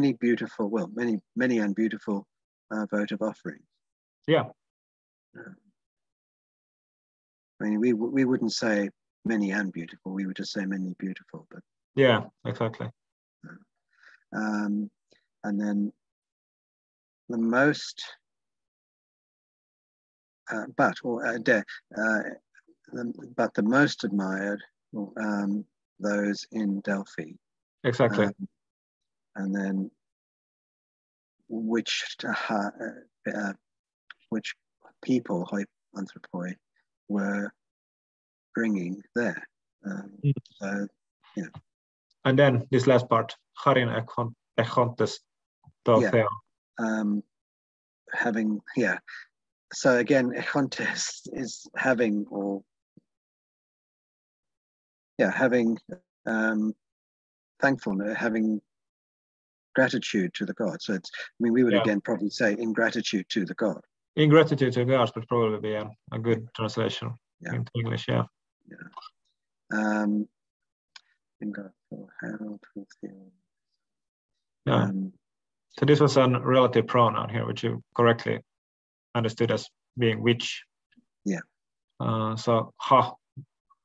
beautiful votive offerings. Yeah. I mean, we wouldn't say many and beautiful. We would just say many beautiful. But yeah, exactly. And then the most, but the most admired, those in Delphi. Exactly. And then which people, anthropoi, were bringing there. So, yeah. And then this last part, Harin echontes to theo. Having, yeah. So again, echontes is having, or having thankfulness, having gratitude to the god. So it's, I mean, we would again probably say ingratitude to the god. Ingratitude to gods would probably be a good translation into English, yeah. So this was a relative pronoun here, which you correctly understood as being which. Yeah. So ha,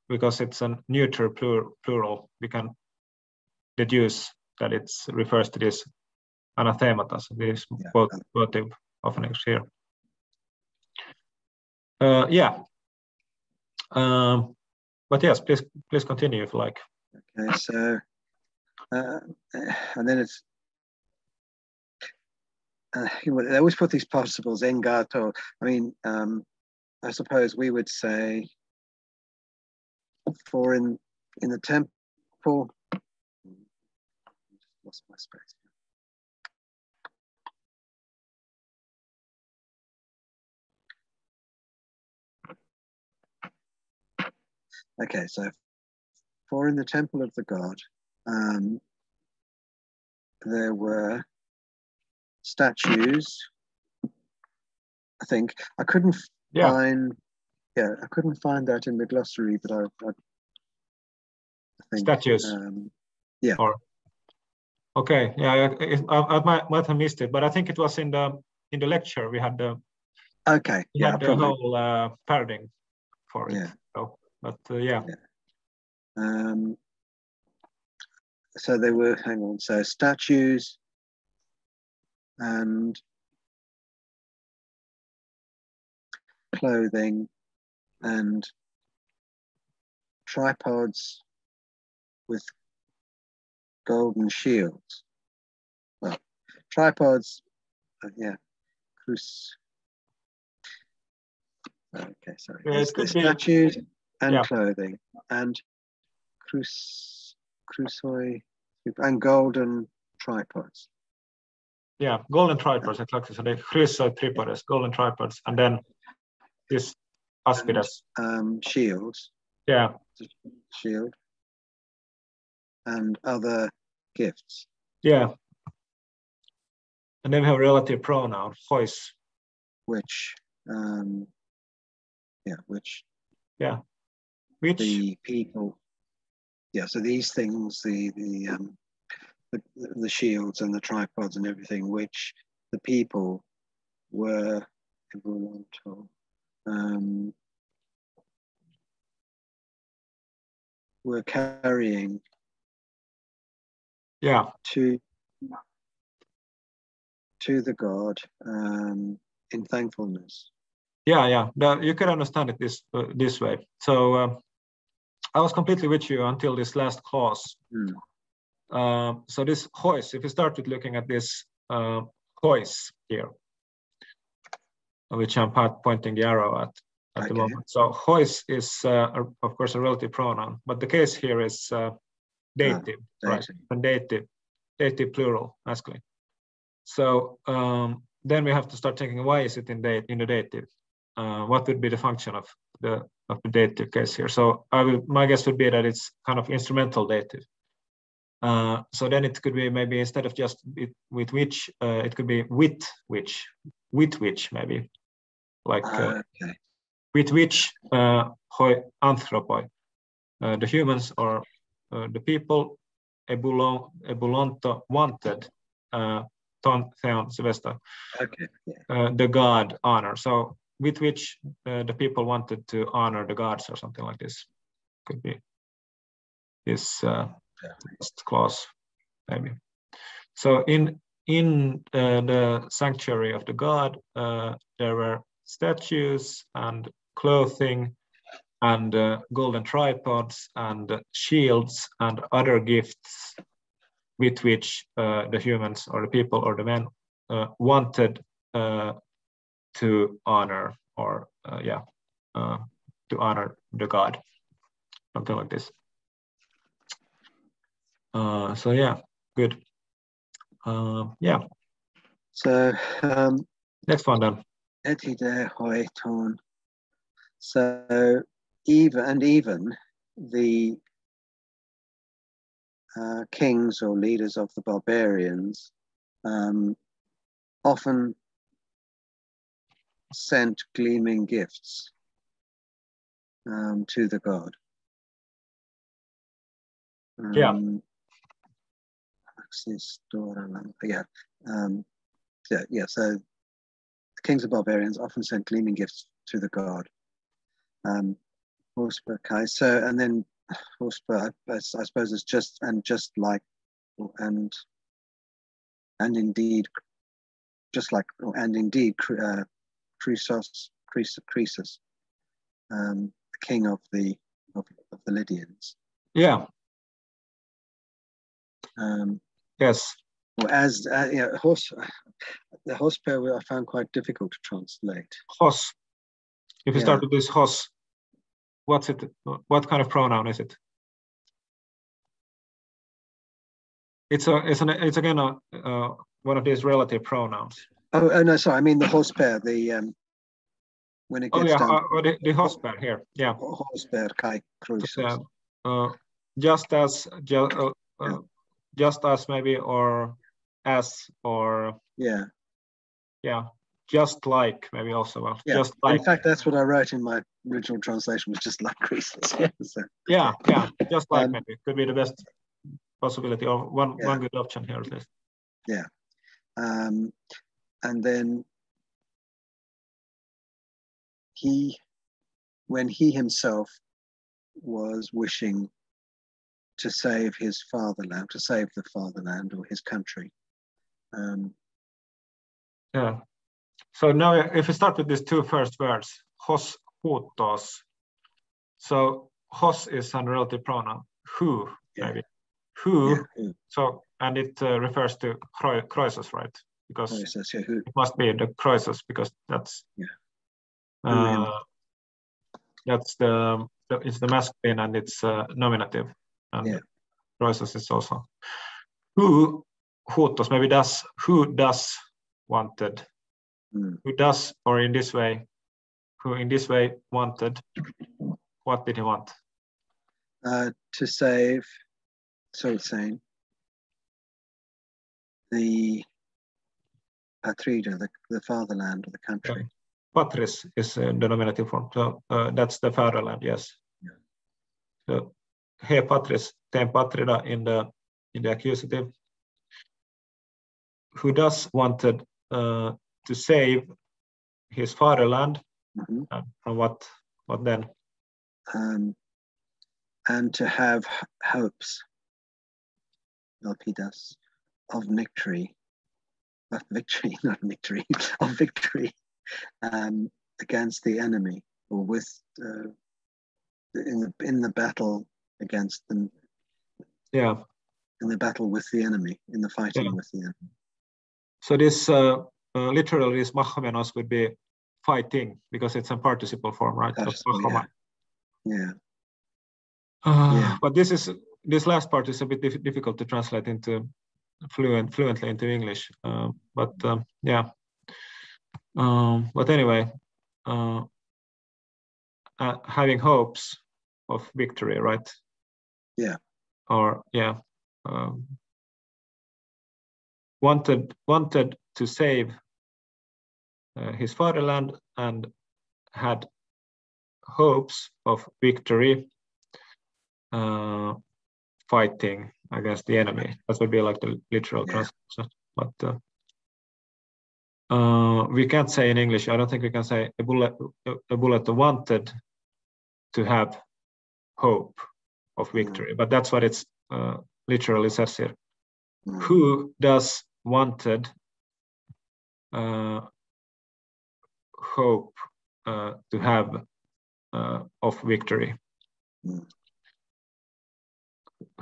because it's a neuter plural, we can deduce that it refers to this anathemata, so this votive often here. But yes, please continue if you like. Okay, so and then it's they always put these participles engato. I mean, I suppose we would say for in the temple. Lost my space. Okay, so for in the temple of the god, there were statues. I think I couldn't find. Yeah, I couldn't find that in the glossary, but I think statues. Yeah. Or okay, yeah, I might have missed it, but I think it was in the lecture we had the. Okay. We had the whole paradigm for it. Yeah. So, but yeah. So they were, hang on, so statues and clothing and tripods with golden shields. Well, tripods, okay, sorry. There's the statues and clothing and crucioi and golden tripods. Yeah, golden tripods, exactly. So they crucioi tripods, golden tripods, and then this aspides. Shields. Yeah. Shield. And other gifts. Yeah. And then we have relative pronoun, hois. Which, which. Yeah. Which. The people. Yeah, so these things, the shields and the tripods and everything, which the people were carrying to the god in thankfulness. Yeah. You can understand it this way. So I was completely with you until this last clause. So this hois, if you start with looking at this hois here, which I'm pointing the arrow at the moment. So hois is, of course, a relative pronoun, but the case here is dative, right? And dative plural, masculine. So then we have to start thinking, why is it in the dative? What would be the function of the dative case here? So my guess would be that it's kind of instrumental dative. So then it could be maybe instead of just with which, it could be with which maybe, like with which hoi anthropoi, the humans or the people, ebulonto wanted ton theon Sylvester, the god honor. So with which the people wanted to honor the gods or something like this. Could be this last clause, maybe. So in the sanctuary of the god, there were statues and clothing and golden tripods and shields and other gifts with which the humans or the people or the men wanted to honor or to honor the god, something like this. So yeah, good. Yeah. So next one then. Etide hoeton. So even the kings or leaders of the barbarians often sent gleaming gifts to the god. Yeah. So the kings of barbarians often sent gleaming gifts to the god. So, and then I suppose it's just like Croesus, king of the Lydians. Yeah. Yes. Well, as the horse pair I found quite difficult to translate. Hos. If you start with this hos, what's it? What kind of pronoun is it? It's again one of these relative pronouns. Oh no, sorry. I mean the horse pair. The when it gets down. The horse pair here. Yeah. Horse pair kai crucis. Just as maybe or as or yeah, just like maybe also. Well, yeah. Just like. In fact, that's what I wrote in my original translation, was just like Croesus. Yeah. Just like maybe could be the best possibility or one good option here at least. Yeah. And then when he himself was wishing to save his fatherland, to save the fatherland or his country. Yeah. So now if we start with these two first words, hos, hutos. So hos is a relative pronoun, who, maybe. Who. So, and it refers to Croesus, right? Because Croesus, it must be the Croesus, because that's that's it's the masculine and it's nominative. And Croesus is also who, hutos, maybe does, who does wanted, who does, or in this way, who in this way wanted. What did he want? To save, so it's saying, the patrida, the fatherland or the country. Patris is the nominative form, so that's the fatherland. Yes. Yeah. So he patris, ten patrida in the accusative. Who does wanted to save his fatherland, and what then? And to have hopes, Elpidas, of victory, not victory, of victory against the enemy, or with in the battle against them. Yeah. In the battle with the enemy, in the fighting with the enemy. So this literally this machomenos would be fighting, because it's a participle form, right? But this last part is a bit difficult to translate into fluently into English. But anyway, having hopes of victory, right? Yeah. Or wanted to save his fatherland and had hopes of victory fighting against the enemy. That would be like the literal translation. But we can't say in English. I don't think we can say a bullet wanted to have hope of victory, but that's what it's literally says here. Who does wanted hope to have of victory?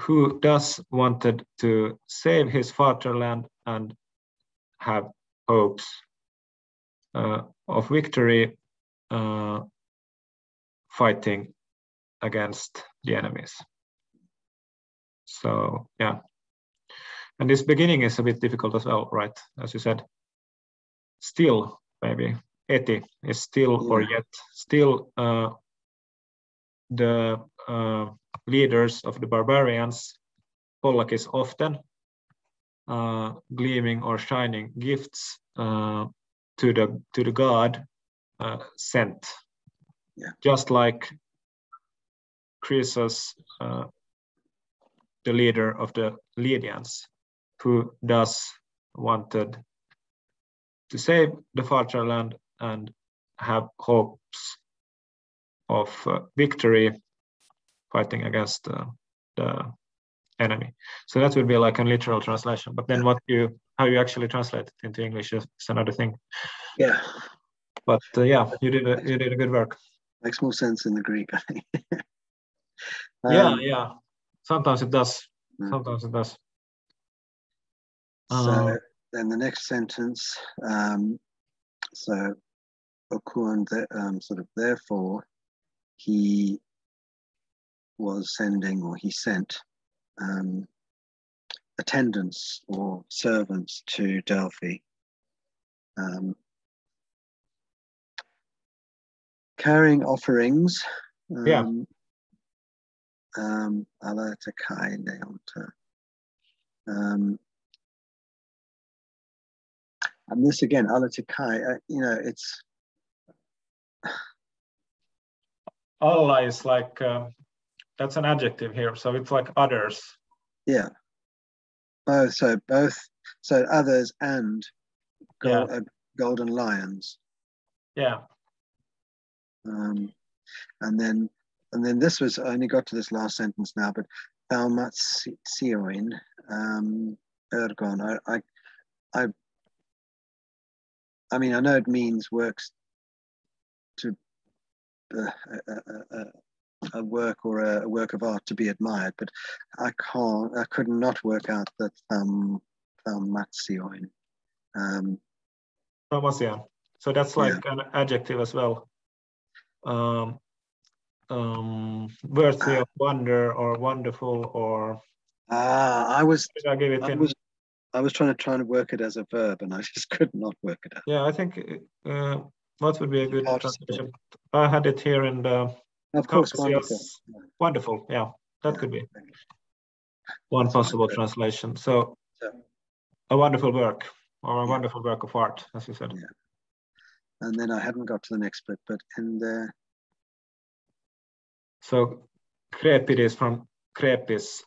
Who does wanted to save his fatherland and have hopes of victory fighting against the enemies? So yeah, and this beginning is a bit difficult as well, right? As you said, still maybe eti is still or yet still the leaders of the barbarians. Pollak is often gleaming or shining gifts to the god sent, just like Croesus, the leader of the Lydians, who thus wanted to save the fatherland and have hopes of victory fighting against the enemy. So that would be like a literal translation. But then how you actually translate it into English is another thing. Yeah. But yeah, you did a good work. Makes more sense in the Greek, I think. Yeah. Sometimes it does. Sometimes it does. So then the next sentence. So Okun, sort of therefore, he was sending, or he sent attendants or servants to Delphi, carrying offerings. Ala Takai Leonta. And this again, Ala Takai, it's. Allah is like, that's an adjective here. So it's like others. Yeah. So others and golden lions. Yeah. And then this was, I only got to this last sentence now, but Thalmatsioin ergon. I mean, I know it means works to a work or a work of art to be admired, but I could not work out the Thalmatsioin. Thalmatsioin. So that's like an adjective as well. Worthy of wonder or wonderful or. I was trying to work it as a verb, and I just could not work it out. Yeah, I think what would be a good translation? I had it here in the. Of course, wonderful. Wonderful, yeah, that could be one possible translation. So, a wonderful work or a wonderful work of art, as you said. Yeah. And then I haven't got to the next bit, but in there. So, crepidis from crepis.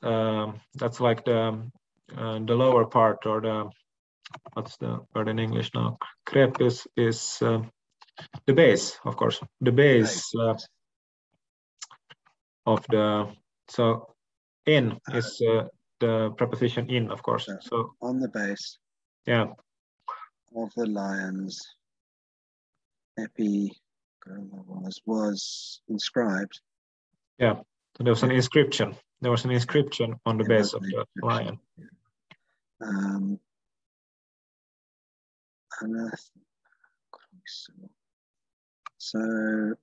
That's like the lower part, or the, what's the word in English now? Crepis is the base, of course. The base of the, so in is the preposition in, of course. So on the base. Yeah. Of the lions, Epi was inscribed. Yeah. So there was an inscription. There was an inscription on the base of the lion. So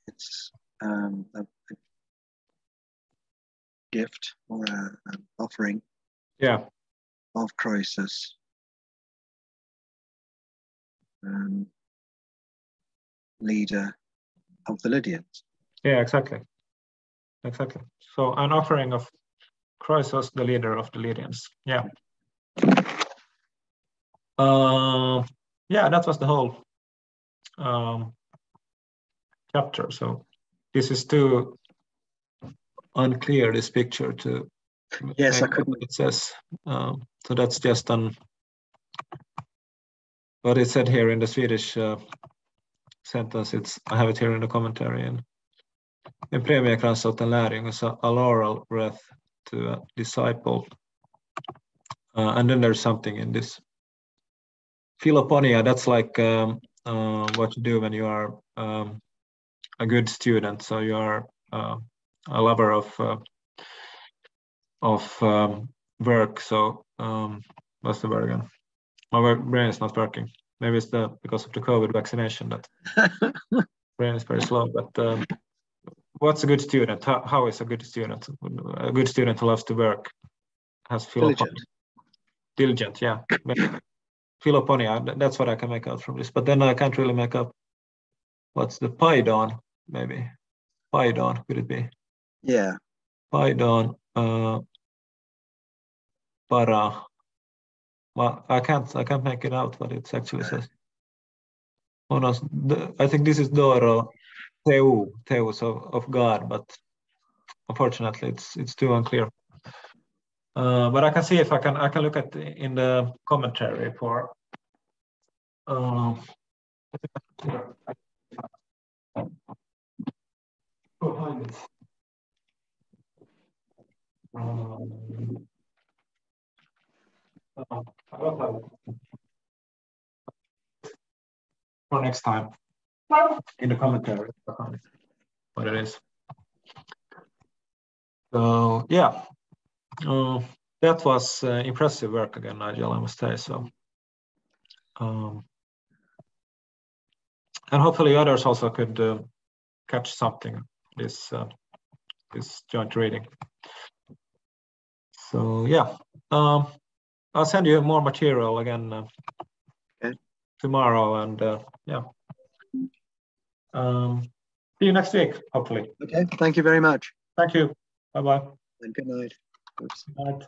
it's a gift or an offering. Yeah. Of Croesus. Leader of the Lydians. Yeah, exactly. So an offering of Croesus, the leader of the Lydians. Yeah. Yeah, that was the whole chapter. So this is too unclear, this picture, to I couldn't. It says. So that's just an what it said here in the Swedish sentence. I have it here in the commentary. En premiekrans åt en lärjunge, so a laurel wreath to a disciple. And then there's something in this. Philoponia, that's like what you do when you are a good student. So you are a lover of work. So what's the word again? My brain is not working. Maybe it's because of the COVID vaccination that brain is very slow. But what's a good student? How is a good student? A good student who loves to work has philoponia. Diligent, yeah. Philoponia, that's what I can make out from this. But then I can't really make up what's the paidon, maybe. Paidon, could it be? Yeah. Paidon, para. Well, I can't make it out what it actually says. Oh no, I think this is Doro Theu, so of God, but unfortunately it's too unclear. But I can see if I can look at in the commentary for for next time in the commentary what it is. So yeah, that was impressive work again, Nigel, I must say. So, and hopefully others also could catch something this joint reading. So yeah, I'll send you more material again tomorrow, and yeah. See you next week, hopefully. Okay, thank you very much. Thank you. Bye-bye. And good night. Oops. Good night.